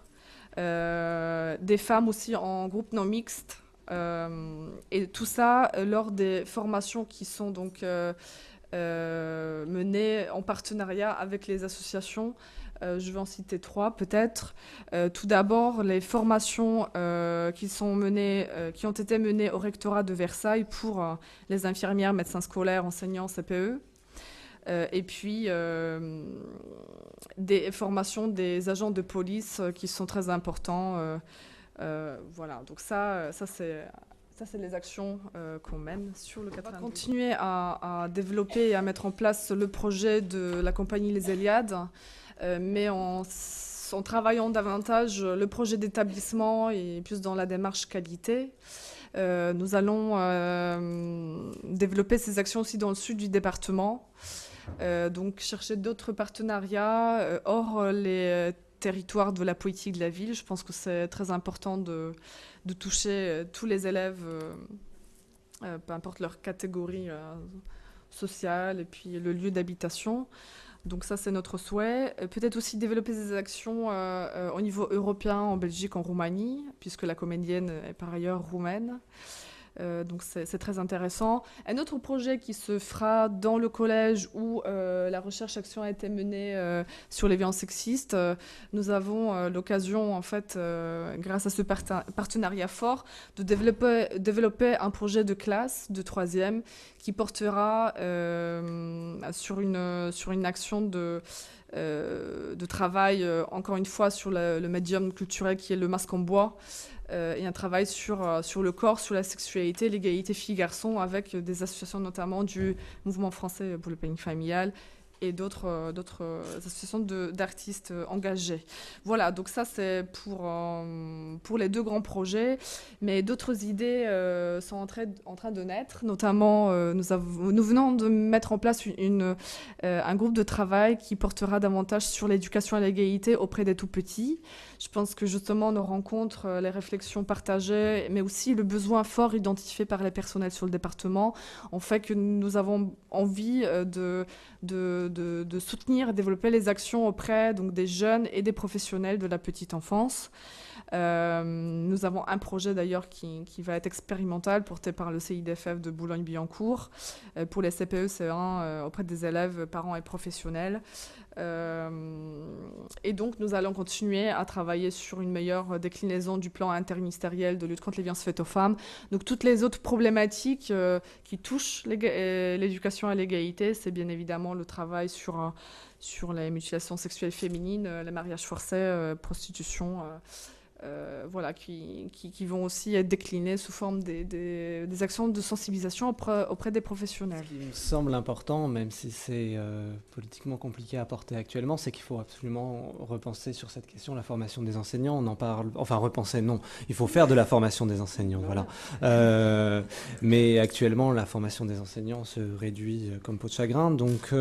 des femmes aussi en groupe non mixte, et tout ça lors des formations qui sont donc menées en partenariat avec les associations. Je vais en citer 3 peut-être. Tout d'abord, les formations qui ont été menées au rectorat de Versailles pour les infirmières, médecins scolaires, enseignants, CPE. Et puis des formations des agents de police qui sont très importants. Voilà, donc ça c'est les actions qu'on mène sur le 92. On va continuer à développer et à mettre en place le projet de la compagnie Les Eliades, mais en travaillant davantage le projet d'établissement et plus dans la démarche qualité. Nous allons développer ces actions aussi dans le sud du département. Donc chercher d'autres partenariats hors les territoires de la politique de la ville. Je pense que c'est très important de toucher tous les élèves, peu importe leur catégorie sociale et puis le lieu d'habitation. Donc ça, c'est notre souhait. Peut-être aussi développer des actions au niveau européen, en Belgique, en Roumanie, puisque la comédienne est par ailleurs roumaine. Donc c'est très intéressant. Un autre projet qui se fera dans le collège où la recherche-action a été menée sur les violences sexistes. Nous avons l'occasion, en fait, grâce à ce partenariat fort, de développer un projet de classe de 3e qui portera sur une action de travail, encore une fois, sur le médium culturel qui est le masque en bois, et un travail sur le corps, sur la sexualité, l'égalité filles-garçons, avec des associations notamment du Mouvement français pour le planning familial et d'autres associations d'artistes engagés. Voilà, donc ça c'est pour les 2 grands projets, mais d'autres idées sont en train de naître, notamment nous venons de mettre en place un groupe de travail qui portera davantage sur l'éducation à l'égalité auprès des tout-petits. Je pense que justement nos rencontres, les réflexions partagées, mais aussi le besoin fort identifié par les personnels sur le département ont fait que nous avons envie de soutenir et développer les actions auprès donc, des jeunes et des professionnels de la petite enfance. Nous avons un projet d'ailleurs qui va être expérimental, porté par le CIDFF de Boulogne-Billancourt, pour les CPE, C1, auprès des élèves, parents et professionnels. Et donc nous allons continuer à travailler sur une meilleure déclinaison du plan interministériel de lutte contre les violences faites aux femmes. Donc toutes les autres problématiques qui touchent l'éducation à l'égalité, c'est bien évidemment le travail sur les mutilations sexuelles féminines, les mariages forcés, prostitution, voilà, qui vont aussi être déclinés sous forme des actions de sensibilisation auprès des professionnels. Ce qui me semble important, même si c'est politiquement compliqué à porter actuellement, c'est qu'il faut absolument repenser sur cette question la formation des enseignants. On en parle, enfin repenser, non, il faut faire de la formation des enseignants, voilà. Mais actuellement, la formation des enseignants se réduit comme peau de chagrin. Donc,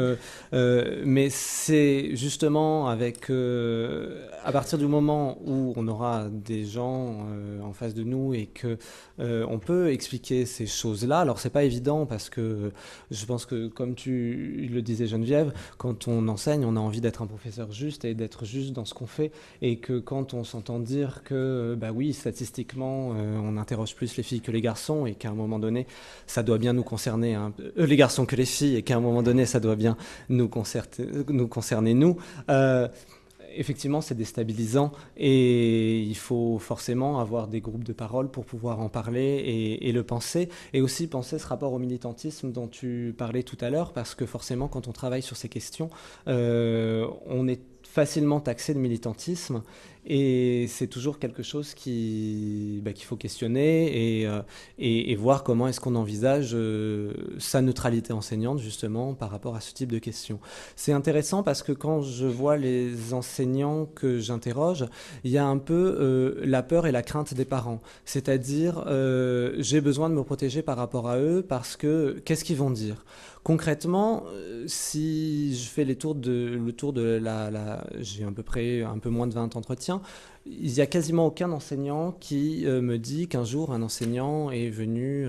mais c'est justement avec, à partir du moment où on aura des gens en face de nous et que on peut expliquer ces choses-là. Alors c'est pas évident parce que je pense que comme tu le disais Geneviève, quand on enseigne, on a envie d'être un professeur juste et d'être juste dans ce qu'on fait, et que quand on s'entend dire que bah oui, statistiquement on interroge plus les filles que les garçons et qu'à un moment donné ça doit bien nous concerner, les garçons que les filles, et qu'à un moment donné ça doit bien nous concerner nous. effectivement, c'est déstabilisant et il faut forcément avoir des groupes de parole pour pouvoir en parler et le penser. Et aussi penser ce rapport au militantisme dont tu parlais tout à l'heure, parce que forcément, quand on travaille sur ces questions, on est facilement taxé de militantisme et c'est toujours quelque chose qu'il faut questionner et voir comment est-ce qu'on envisage sa neutralité enseignante justement par rapport à ce type de questions. C'est intéressant parce que quand je vois les enseignants que j'interroge, il y a un peu la peur et la crainte des parents, c'est-à-dire j'ai besoin de me protéger par rapport à eux parce que qu'est-ce qu'ils vont dire ? Concrètement, si je fais le tour de j'ai à peu près un peu moins de 20 entretiens, il n'y a quasiment aucun enseignant qui me dit qu'un jour un enseignant est venu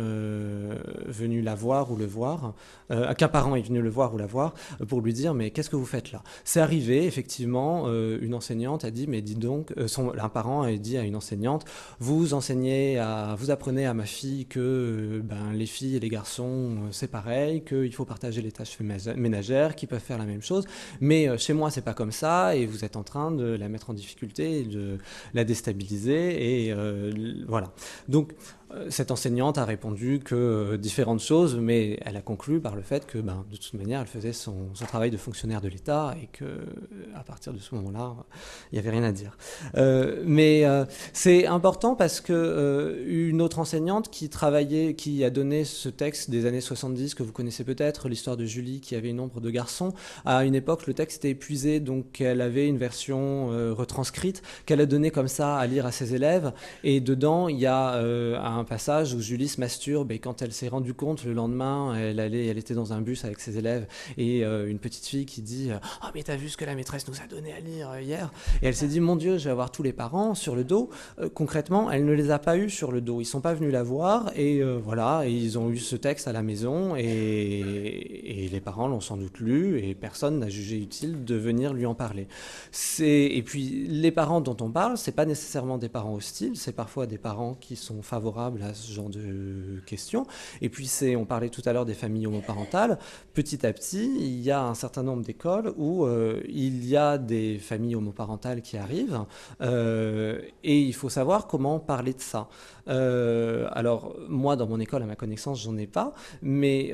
la voir ou le voir, qu'un parent est venu le voir ou la voir pour lui dire mais qu'est-ce que vous faites là ? C'est arrivé effectivement, une enseignante a dit mais dites donc, un parent a dit à une enseignante vous apprenez à ma fille que les filles et les garçons c'est pareil, qu'il faut partager les tâches ménagères, qu'ils peuvent faire la même chose, mais chez moi c'est pas comme ça et vous êtes en train de la mettre en difficulté et de la déstabiliser et voilà. Donc cette enseignante a répondu que différentes choses, mais elle a conclu par le fait que de toute manière elle faisait son travail de fonctionnaire de l'État et que à partir de ce moment-là il n'y avait rien à dire. Mais c'est important parce que une autre enseignante qui a donné ce texte des années 70 que vous connaissez peut-être, l'histoire de Julie qui avait une ombre de garçon, à une époque le texte était épuisé, donc elle avait une version retranscrite qu'elle a donnée comme ça à lire à ses élèves, et dedans il y a un passage où Julie se masturbe et quand elle s'est rendue compte le lendemain, elle était dans un bus avec ses élèves et une petite fille qui dit « Ah mais t'as vu ce que la maîtresse nous a donné à lire hier ?» Et elle s'est dit « Mon Dieu, je vais avoir tous les parents sur le dos. » Concrètement, elle ne les a pas eus sur le dos. Ils sont pas venus la voir et voilà, et ils ont eu ce texte à la maison et les parents l'ont sans doute lu et personne n'a jugé utile de venir lui en parler. Et puis les parents dont on parle, c'est pas nécessairement des parents hostiles, c'est parfois des parents qui sont favorables à ce genre de questions. Et puis on parlait tout à l'heure des familles homoparentales. Petit à petit, il y a un certain nombre d'écoles où il y a des familles homoparentales qui arrivent et il faut savoir comment parler de ça. Alors moi dans mon école à ma connaissance j'en ai pas, mais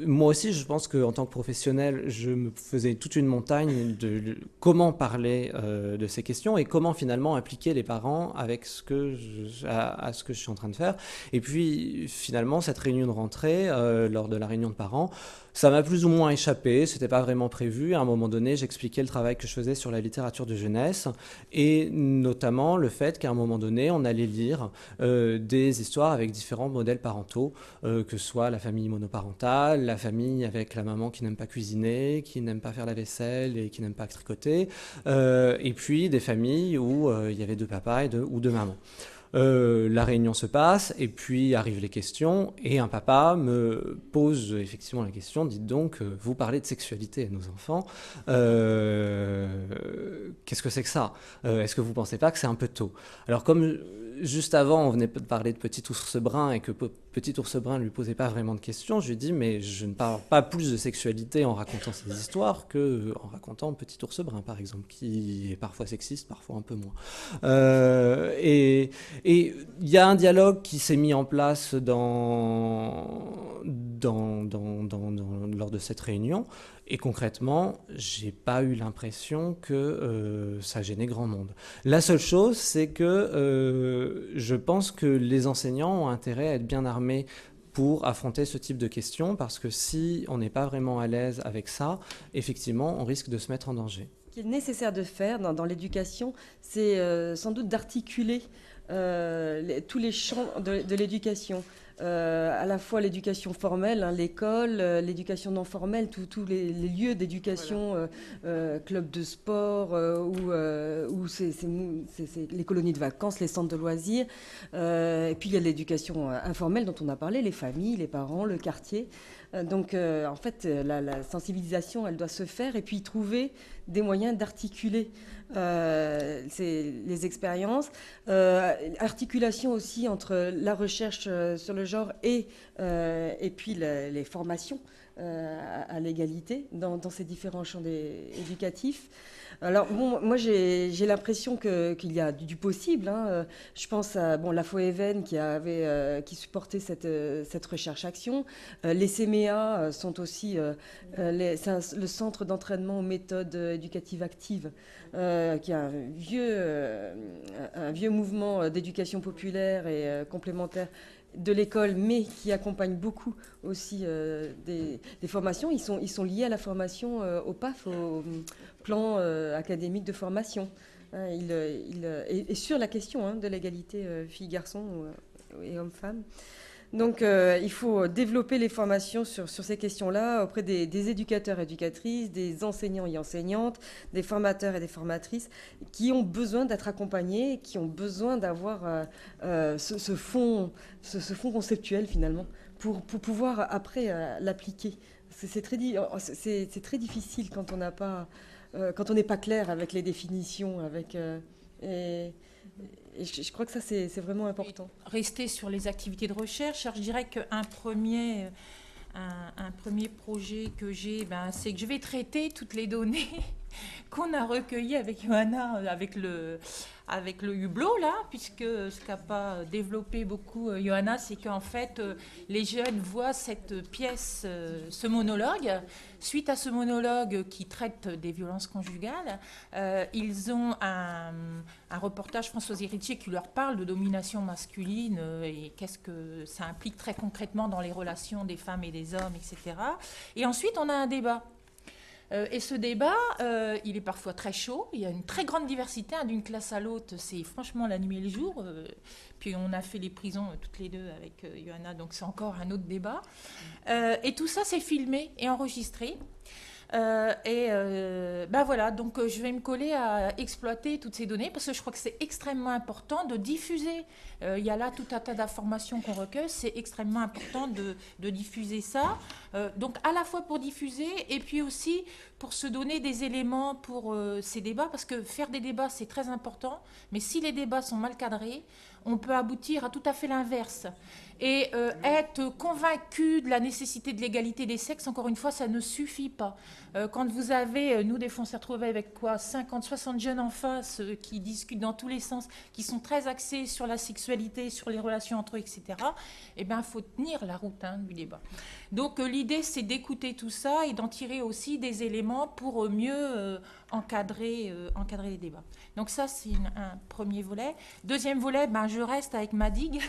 moi aussi je pense qu'en tant que professionnel je me faisais toute une montagne de comment parler de ces questions et comment finalement impliquer les parents avec à ce que je suis en train de faire. Et puis finalement cette réunion de rentrée lors de la réunion de parents, ça m'a plus ou moins échappé, c'était pas vraiment prévu. À un moment donné, j'expliquais le travail que je faisais sur la littérature de jeunesse et notamment le fait qu'à un moment donné, on allait lire des histoires avec différents modèles parentaux, que ce soit la famille monoparentale, la famille avec la maman qui n'aime pas cuisiner, qui n'aime pas faire la vaisselle et qui n'aime pas tricoter, et puis des familles où il y avait deux papas ou deux mamans. La réunion se passe et puis arrivent les questions et un papa me pose effectivement la question, dites donc, vous parlez de sexualité à nos enfants, qu'est-ce que c'est que ça ? Est-ce que vous ne pensez pas que c'est un peu tôt ? Alors comme juste avant on venait de parler de Petit Ours Brun et que Petit Ours Brun ne lui posait pas vraiment de questions, je lui ai dit mais je ne parle pas plus de sexualité en racontant ces histoires qu'en racontant Petit Ours Brun par exemple, qui est parfois sexiste, parfois un peu moins. Et il y a un dialogue qui s'est mis en place lors de cette réunion. Et concrètement, j'ai pas eu l'impression que ça gênait grand monde. La seule chose, c'est que je pense que les enseignants ont intérêt à être bien armés pour affronter ce type de questions, parce que si on n'est pas vraiment à l'aise avec ça, effectivement, on risque de se mettre en danger. Ce qui est nécessaire de faire dans l'éducation, c'est sans doute d'articuler tous les champs de l'éducation. À la fois l'éducation formelle, l'école, l'éducation non formelle, tous les lieux d'éducation, clubs de sport, ou c'est les colonies de vacances, les centres de loisirs. Et puis il y a l'éducation informelle dont on a parlé, les familles, les parents, le quartier. Donc en fait, la sensibilisation, elle doit se faire et puis trouver des moyens d'articuler les expériences. Articulation aussi entre la recherche sur le le genre et puis les formations à l'égalité dans ces différents champs éducatifs. Alors, bon, moi, j'ai l'impression qu'il y a du possible. Hein. Je pense à la FOEVEN qui supportait cette recherche-action. Les CMEA sont aussi le centre d'entraînement aux méthodes éducatives actives, qui est un vieux mouvement d'éducation populaire et complémentaire de l'école, mais qui accompagne beaucoup aussi des formations. Ils sont liés à la formation au PAF, au plan académique de formation. Et sur la question de l'égalité filles-garçons et hommes-femmes. Donc il faut développer les formations sur ces questions-là auprès des éducateurs et éducatrices, des enseignants et enseignantes, des formateurs et des formatrices qui ont besoin d'être accompagnés, qui ont besoin d'avoir ce fond conceptuel finalement pour pouvoir après l'appliquer. C'est très difficile quand on n'est pas clair avec les définitions, et je crois que ça, c'est vraiment important. Rester sur les activités de recherche, alors je dirais qu'un premier projet que j'ai, c'est que je vais traiter toutes les données qu'on a recueillies avec Johanna, avec le hublot, là, puisque ce qu'a pas développé beaucoup Johanna, c'est qu'en fait, les jeunes voient cette pièce, ce monologue. Suite à ce monologue qui traite des violences conjugales, ils ont un reportage Françoise Héritier qui leur parle de domination masculine et qu'est-ce que ça implique très concrètement dans les relations des femmes et des hommes, etc. Et ensuite, on a un débat. Et ce débat, il est parfois très chaud. Il y a une très grande diversité d'une classe à l'autre. C'est franchement la nuit et le jour. Puis on a fait les prisons toutes les deux avec Johanna, donc c'est encore un autre débat. Et tout ça, c'est filmé et enregistré. Voilà, donc je vais me coller à exploiter toutes ces données parce que je crois que c'est extrêmement important de diffuser. Il y a là tout un tas d'informations qu'on recueille, c'est extrêmement important de diffuser ça. Donc à la fois pour diffuser et puis aussi pour se donner des éléments pour ces débats, parce que faire des débats c'est très important, mais si les débats sont mal cadrés, on peut aboutir à tout à fait l'inverse. Et être convaincu de la nécessité de l'égalité des sexes, encore une fois, ça ne suffit pas. Quand vous avez, nous des fois on s'est retrouvés avec 50, 60 jeunes en face qui discutent dans tous les sens, qui sont très axés sur la sexualité, sur les relations entre eux, etc., il faut tenir la route du débat. Donc l'idée c'est d'écouter tout ça et d'en tirer aussi des éléments pour mieux encadrer les débats. Donc ça c'est un premier volet. Deuxième volet, je reste avec ma digue.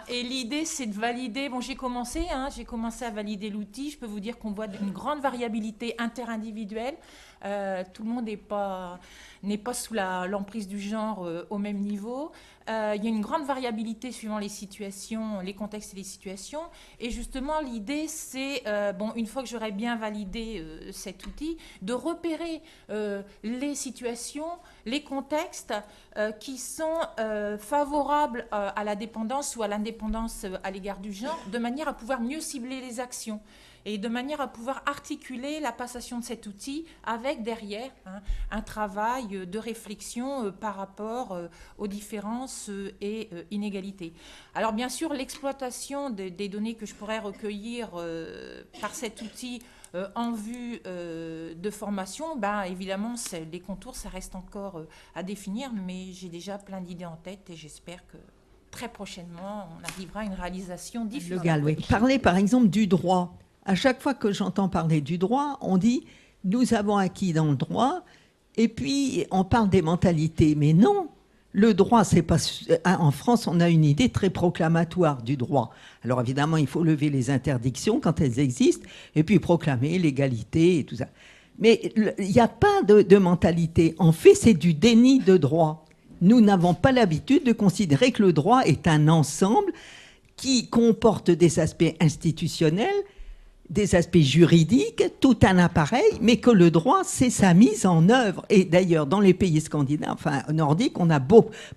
Et l'idée c'est de valider, j'ai commencé à valider l'outil. Je peux vous dire qu'on voit une grande variabilité interindividuelle. Tout le monde n'est pas sous l'emprise du genre au même niveau. Il y a une grande variabilité suivant les situations, les contextes et les situations. Et justement, l'idée, c'est, une fois que j'aurai bien validé cet outil, de repérer les situations, les contextes qui sont favorables à la dépendance ou à l'indépendance à l'égard du genre, de manière à pouvoir mieux cibler les actions. Et de manière à pouvoir articuler la passation de cet outil avec derrière un travail de réflexion par rapport aux différences et inégalités. Alors bien sûr, l'exploitation des données que je pourrais recueillir par cet outil en vue de formation, évidemment, les contours, ça reste encore à définir, mais j'ai déjà plein d'idées en tête et j'espère que très prochainement, on arrivera à une réalisation différente. Le Gall, oui. Parler par exemple du droit. À chaque fois que j'entends parler du droit, on dit « nous avons acquis dans le droit » et puis on parle des mentalités. Mais non, le droit, c'est pas... En France, on a une idée très proclamatoire du droit. Alors évidemment, il faut lever les interdictions quand elles existent et puis proclamer l'égalité et tout ça. Mais il n'y a pas de mentalité. En fait, c'est du déni de droit. Nous n'avons pas l'habitude de considérer que le droit est un ensemble qui comporte des aspects institutionnels, des aspects juridiques, tout un appareil, mais que le droit, c'est sa mise en œuvre. Et d'ailleurs, dans les pays scandinaves, nordiques, on n'a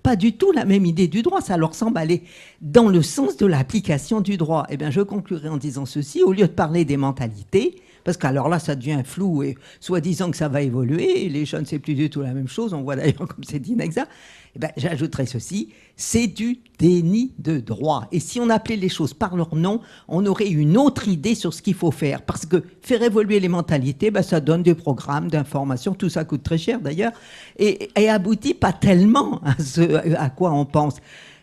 pas du tout la même idée du droit. Ça leur semble aller dans le sens de l'application du droit. Eh bien, je conclurai en disant ceci. Au lieu de parler des mentalités, Parce qu'alors là, ça devient flou et soi-disant que ça va évoluer. Et les jeunes, c'est plus du tout la même chose. On voit d'ailleurs comme c'est inexact. Eh ben, j'ajouterais ceci, c'est du déni de droit. Et si on appelait les choses par leur nom, on aurait une autre idée sur ce qu'il faut faire. Parce que faire évoluer les mentalités, ben, ça donne des programmes d'information, tout ça coûte très cher d'ailleurs, et aboutit pas tellement à ce à quoi on pense.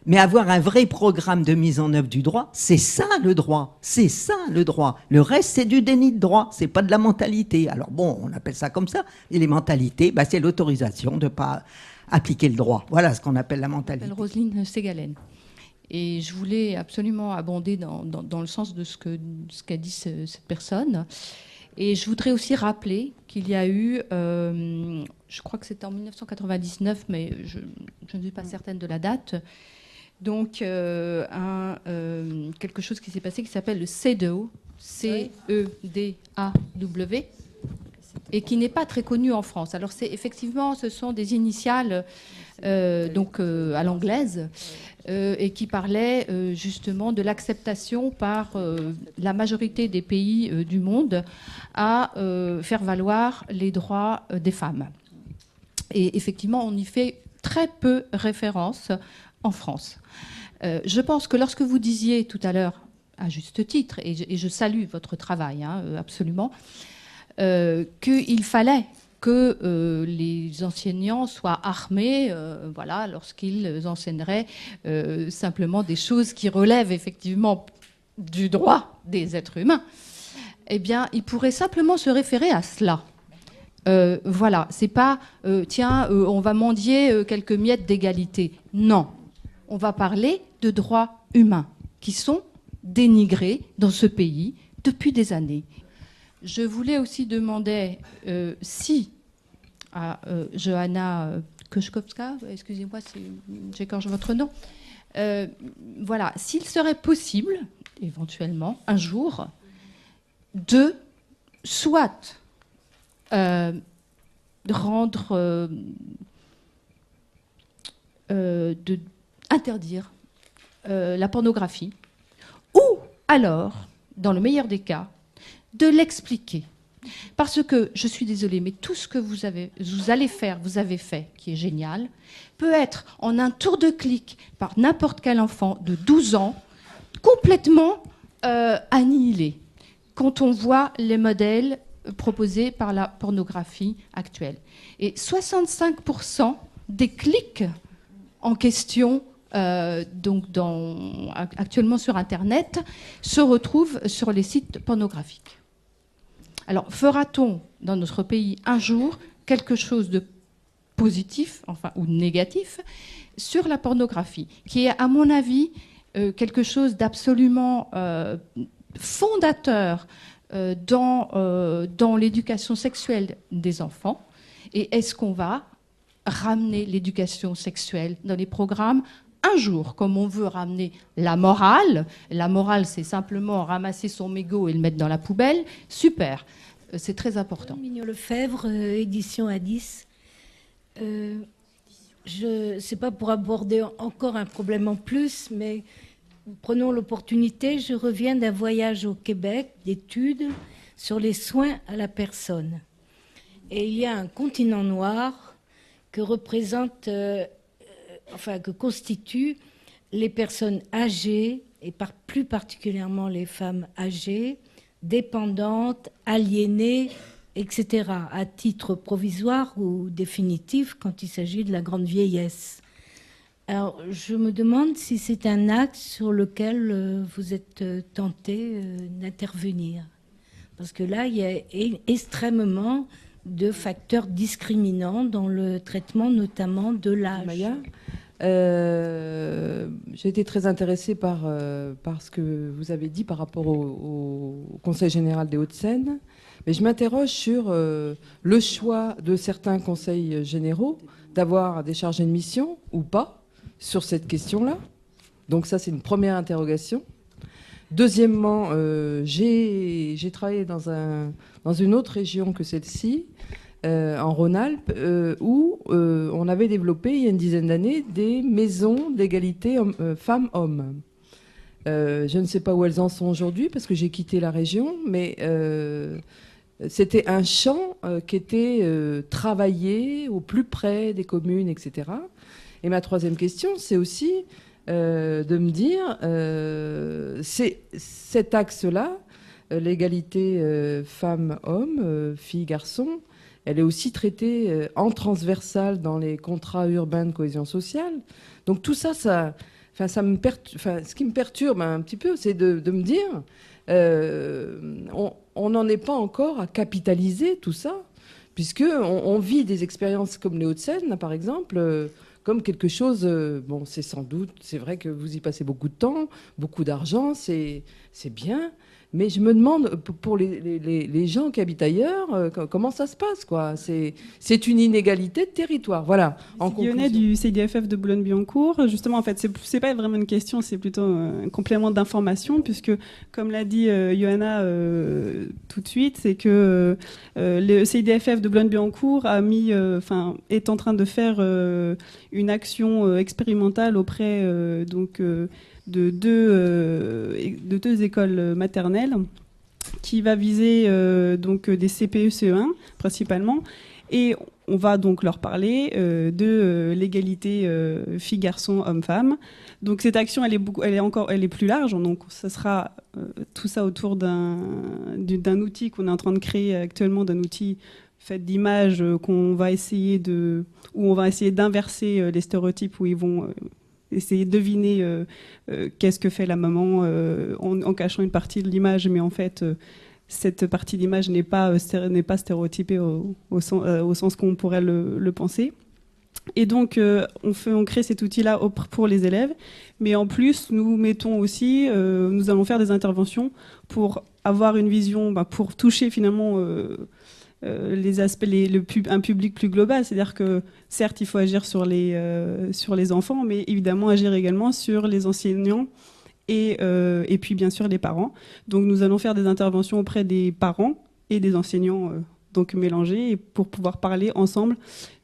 Mais avoir un vrai programme de mise en œuvre du droit, c'est ça le droit. C'est ça le droit. Le reste, c'est du déni de droit. C'est pas de la mentalité. Alors bon, on appelle ça comme ça. Et les mentalités, ben, c'est l'autorisation de pas appliquer le droit. Voilà ce qu'on appelle la mentalité. Je m'appelle Roselyne Ségalen. Et je voulais absolument abonder dans le sens de ce qu'a dit cette personne. Et je voudrais aussi rappeler qu'il y a eu, je crois que c'était en 1999, mais je ne suis pas certaine de la date, donc quelque chose qui s'est passé qui s'appelle le CEDAW, C-E-D-A-W, et qui n'est pas très connu en France. Alors effectivement, ce sont des initiales donc à l'anglaise et qui parlaient justement de l'acceptation par la majorité des pays du monde à faire valoir les droits des femmes. Et effectivement, on y fait très peu référence en France. Je pense que lorsque vous disiez tout à l'heure, à juste titre, et je salue votre travail, hein, absolument, qu'il fallait que les enseignants soient armés voilà, lorsqu'ils enseigneraient simplement des choses qui relèvent effectivement du droit des êtres humains, eh bien, ils pourraient simplement se référer à cela. Voilà, c'est pas tiens, on va mendier quelques miettes d'égalité. Non, on va parler de droits humains qui sont dénigrés dans ce pays depuis des années. Je voulais aussi demander si à Johanna Koszkowska, excusez-moi si j'écorche votre nom, voilà, s'il serait possible, éventuellement, un jour, de soit rendre, interdire la pornographie, ou alors, dans le meilleur des cas, de l'expliquer. Parce que, je suis désolée, mais tout ce que vous avez fait, qui est génial, peut être en un tour de clic par n'importe quel enfant de 12 ans, complètement annihilé, quand on voit les modèles proposés par la pornographie actuelle. Et 65% des clics en question donc actuellement sur Internet se retrouvent sur les sites pornographiques. Alors, fera-t-on dans notre pays un jour quelque chose de positif, enfin, ou négatif, sur la pornographie, qui est, à mon avis, quelque chose d'absolument fondateur dans l'éducation sexuelle des enfants? Et est-ce qu'on va ramener l'éducation sexuelle dans les programmes un jour, comme on veut ramener la morale? La morale, c'est simplement ramasser son mégot et le mettre dans la poubelle. Super, c'est très important. Mignon Lefebvre, édition Addis. C'est pas pour aborder encore un problème en plus, mais prenons l'opportunité. Je reviens d'un voyage au Québec d'études sur les soins à la personne. Et il y a un continent noir que représente, que constituent les personnes âgées, et plus particulièrement les femmes âgées, dépendantes, aliénées, etc., à titre provisoire ou définitif quand il s'agit de la grande vieillesse. Alors, je me demande si c'est un axe sur lequel vous êtes tenté d'intervenir. Parce que là, il y a extrêmement de facteurs discriminants dans le traitement notamment de l'âge. Maya, j'ai été très intéressée par ce que vous avez dit par rapport au Conseil général des Hauts-de-Seine, mais je m'interroge sur le choix de certains conseils généraux d'avoir des chargés de mission ou pas sur cette question-là. Donc ça, c'est une première interrogation. Deuxièmement, j'ai travaillé dans une autre région que celle-ci, en Rhône-Alpes, où on avait développé, il y a une dizaine d'années, des maisons d'égalité femmes-hommes. Je ne sais pas où elles en sont aujourd'hui, parce que j'ai quitté la région, mais c'était un champ qui était travaillé au plus près des communes, etc. Et ma troisième question, c'est aussi de me dire, c'est cet axe-là, l'égalité femmes-hommes, filles-garçons, elle est aussi traitée en transversal dans les contrats urbains de cohésion sociale. Donc tout ça, ce qui me perturbe un petit peu, c'est de me dire, on n'en est pas encore à capitaliser tout ça, puisque on vit des expériences comme les Hauts-de-Seine, par exemple, comme quelque chose. Bon, c'est vrai que vous y passez beaucoup de temps, beaucoup d'argent, c'est bien. Mais je me demande, pour les gens qui habitent ailleurs, comment ça se passe, quoi. C'est une inégalité de territoire. Voilà. Lyonnais du CIDFF de Boulogne-Billancourt. Justement, en fait, c'est pas vraiment une question, c'est plutôt un complément d'information, puisque, comme l'a dit Johanna tout de suite, c'est que le CIDFF de Boulogne-Billancourt est en train de faire une action expérimentale auprès de deux écoles maternelles qui va viser donc des CPE CE1 principalement, et on va donc leur parler de l'égalité filles-garçons, hommes-femmes. Donc cette action elle est plus large, donc ça sera tout ça autour d'un outil qu'on est en train de créer actuellement, d'un outil fait d'images où on va essayer d'inverser les stéréotypes, où ils vont essayer de deviner qu'est-ce que fait la maman en cachant une partie de l'image, mais en fait cette partie d'image n'est pas stéréotypée au sens qu'on pourrait le penser. Et donc on crée cet outil-là pour les élèves, mais en plus nous allons faire des interventions pour avoir une vision, pour toucher finalement les aspects, un public plus global. C'est-à-dire que certes il faut agir sur les enfants, mais évidemment agir également sur les enseignants et puis bien sûr les parents. Donc nous allons faire des interventions auprès des parents et des enseignants donc mélangés, pour pouvoir parler ensemble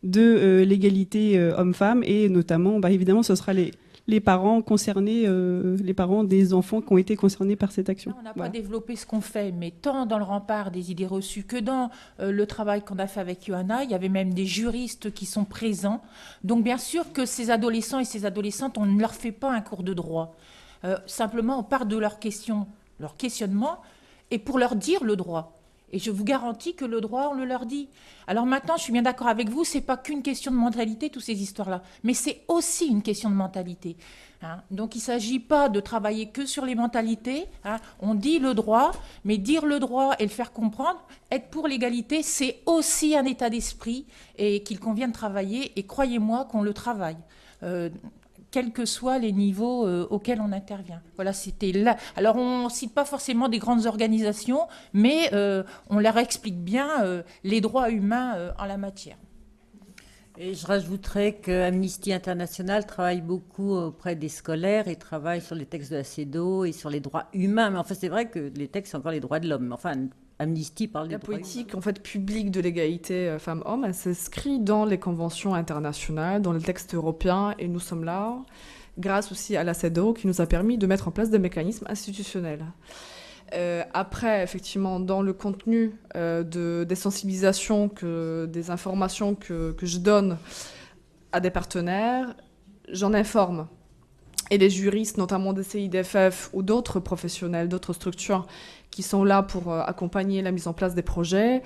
de l'égalité homme-femme, et notamment évidemment ce sera les parents concernés, les parents des enfants qui ont été concernés par cette action. On n'a pas développé ce qu'on fait, mais tant dans le rempart des idées reçues que dans le travail qu'on a fait avec Johanna, il y avait même des juristes qui sont présents. Donc bien sûr que ces adolescents et ces adolescentes, on ne leur fait pas un cours de droit. Simplement, on part de leurs questions, leur questionnement, et pour leur dire le droit. Et je vous garantis que le droit, on le leur dit. Alors maintenant, je suis bien d'accord avec vous, c'est pas qu'une question de mentalité, toutes ces histoires-là, mais c'est aussi une question de mentalité. Donc il ne s'agit pas de travailler que sur les mentalités. On dit le droit, mais dire le droit et le faire comprendre, être pour l'égalité, c'est aussi un état d'esprit et qu'il convient de travailler. Et croyez-moi qu'on le travaille. Quels que soient les niveaux auxquels on intervient. Voilà, c'était là. Alors, on ne cite pas forcément des grandes organisations, mais on leur explique bien les droits humains en la matière. Et je rajouterais qu'Amnesty International travaille beaucoup auprès des scolaires et travaille sur les textes de la CEDAW et sur les droits humains. Mais enfin, c'est vrai que les textes, c'est encore les droits de l'homme. Enfin, Amnesty parle des droits humains. La politique en fait, publique de l'égalité femmes-hommes, elle s'inscrit dans les conventions internationales, dans les textes européens, et nous sommes là grâce aussi à la CEDAW qui nous a permis de mettre en place des mécanismes institutionnels. Après, effectivement, dans le contenu des sensibilisations, des informations que je donne à des partenaires, j'en informe. Et les juristes, notamment des CIDFF ou d'autres professionnels, d'autres structures qui sont là pour accompagner la mise en place des projets,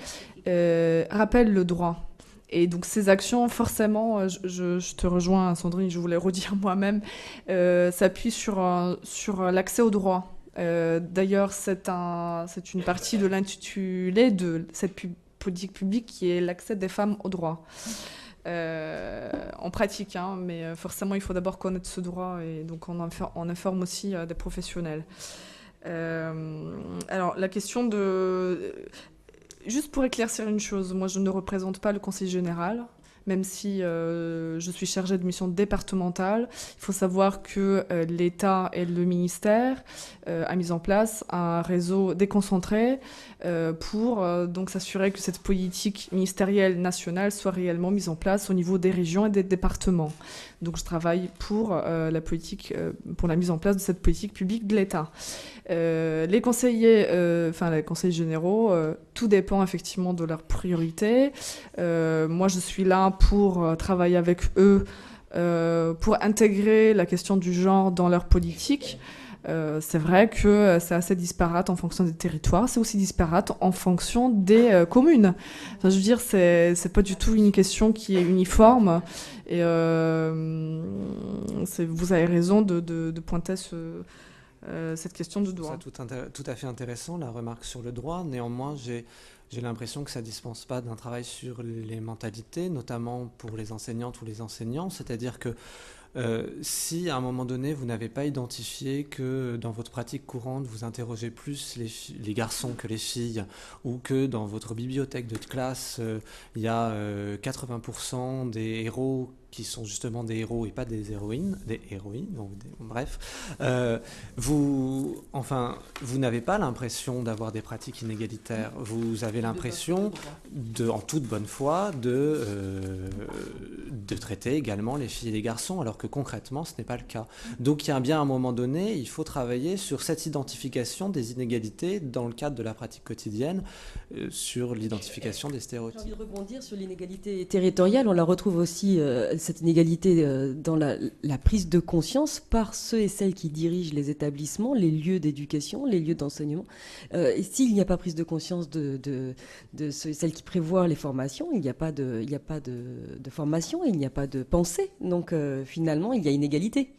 rappellent le droit. Et donc ces actions, forcément, je te rejoins, Sandrine, je voulais redire moi-même, s'appuient sur l'accès au droit. D'ailleurs, c'est une partie de l'intitulé de cette politique publique qui est l'accès des femmes au droit. En pratique, mais forcément, il faut d'abord connaître ce droit, et donc on informe aussi des professionnels. Alors, la question de... Juste pour éclaircir une chose, moi, je ne représente pas le Conseil général, même si je suis chargée de mission départementale. Il faut savoir que l'État et le ministère a mis en place un réseau déconcentré pour donc s'assurer que cette politique ministérielle nationale soit réellement mise en place au niveau des régions et des départements. Donc je travaille pour la politique, pour la mise en place de cette politique publique de l'État. Les conseillers, les conseillers généraux, tout dépend effectivement de leurs priorités. Moi, je suis là pour travailler avec eux, pour intégrer la question du genre dans leur politique. C'est vrai que c'est assez disparate en fonction des territoires, c'est aussi disparate en fonction des communes. Enfin, je veux dire, c'est pas du tout une question qui est uniforme. Et vous avez raison de pointer cette question du droit. C'est tout à fait intéressant, la remarque sur le droit. Néanmoins, j'ai l'impression que ça ne dispense pas d'un travail sur les mentalités, notamment pour les enseignantes ou les enseignants. C'est-à-dire que si à un moment donné vous n'avez pas identifié que dans votre pratique courante vous interrogez plus les garçons que les filles, ou que dans votre bibliothèque de classe il y a 80% des héros qui sont justement des héros et pas des héroïnes, bref, vous n'avez pas l'impression d'avoir des pratiques inégalitaires. Vous avez l'impression, en toute bonne foi, de traiter également les filles et les garçons, alors que concrètement, ce n'est pas le cas. Donc il y a bien un moment donné, il faut travailler sur cette identification des inégalités dans le cadre de la pratique quotidienne, sur l'identification des stéréotypes. J'ai envie de rebondir sur l'inégalité territoriale. On la retrouve aussi, cette inégalité, dans la prise de conscience par ceux et celles qui dirigent les établissements, les lieux d'éducation, les lieux d'enseignement. Et s'il n'y a pas prise de conscience de ceux et celles qui prévoient les formations, il n'y a pas de formation, il n'y a pas de pensée. Donc finalement, il y a inégalité.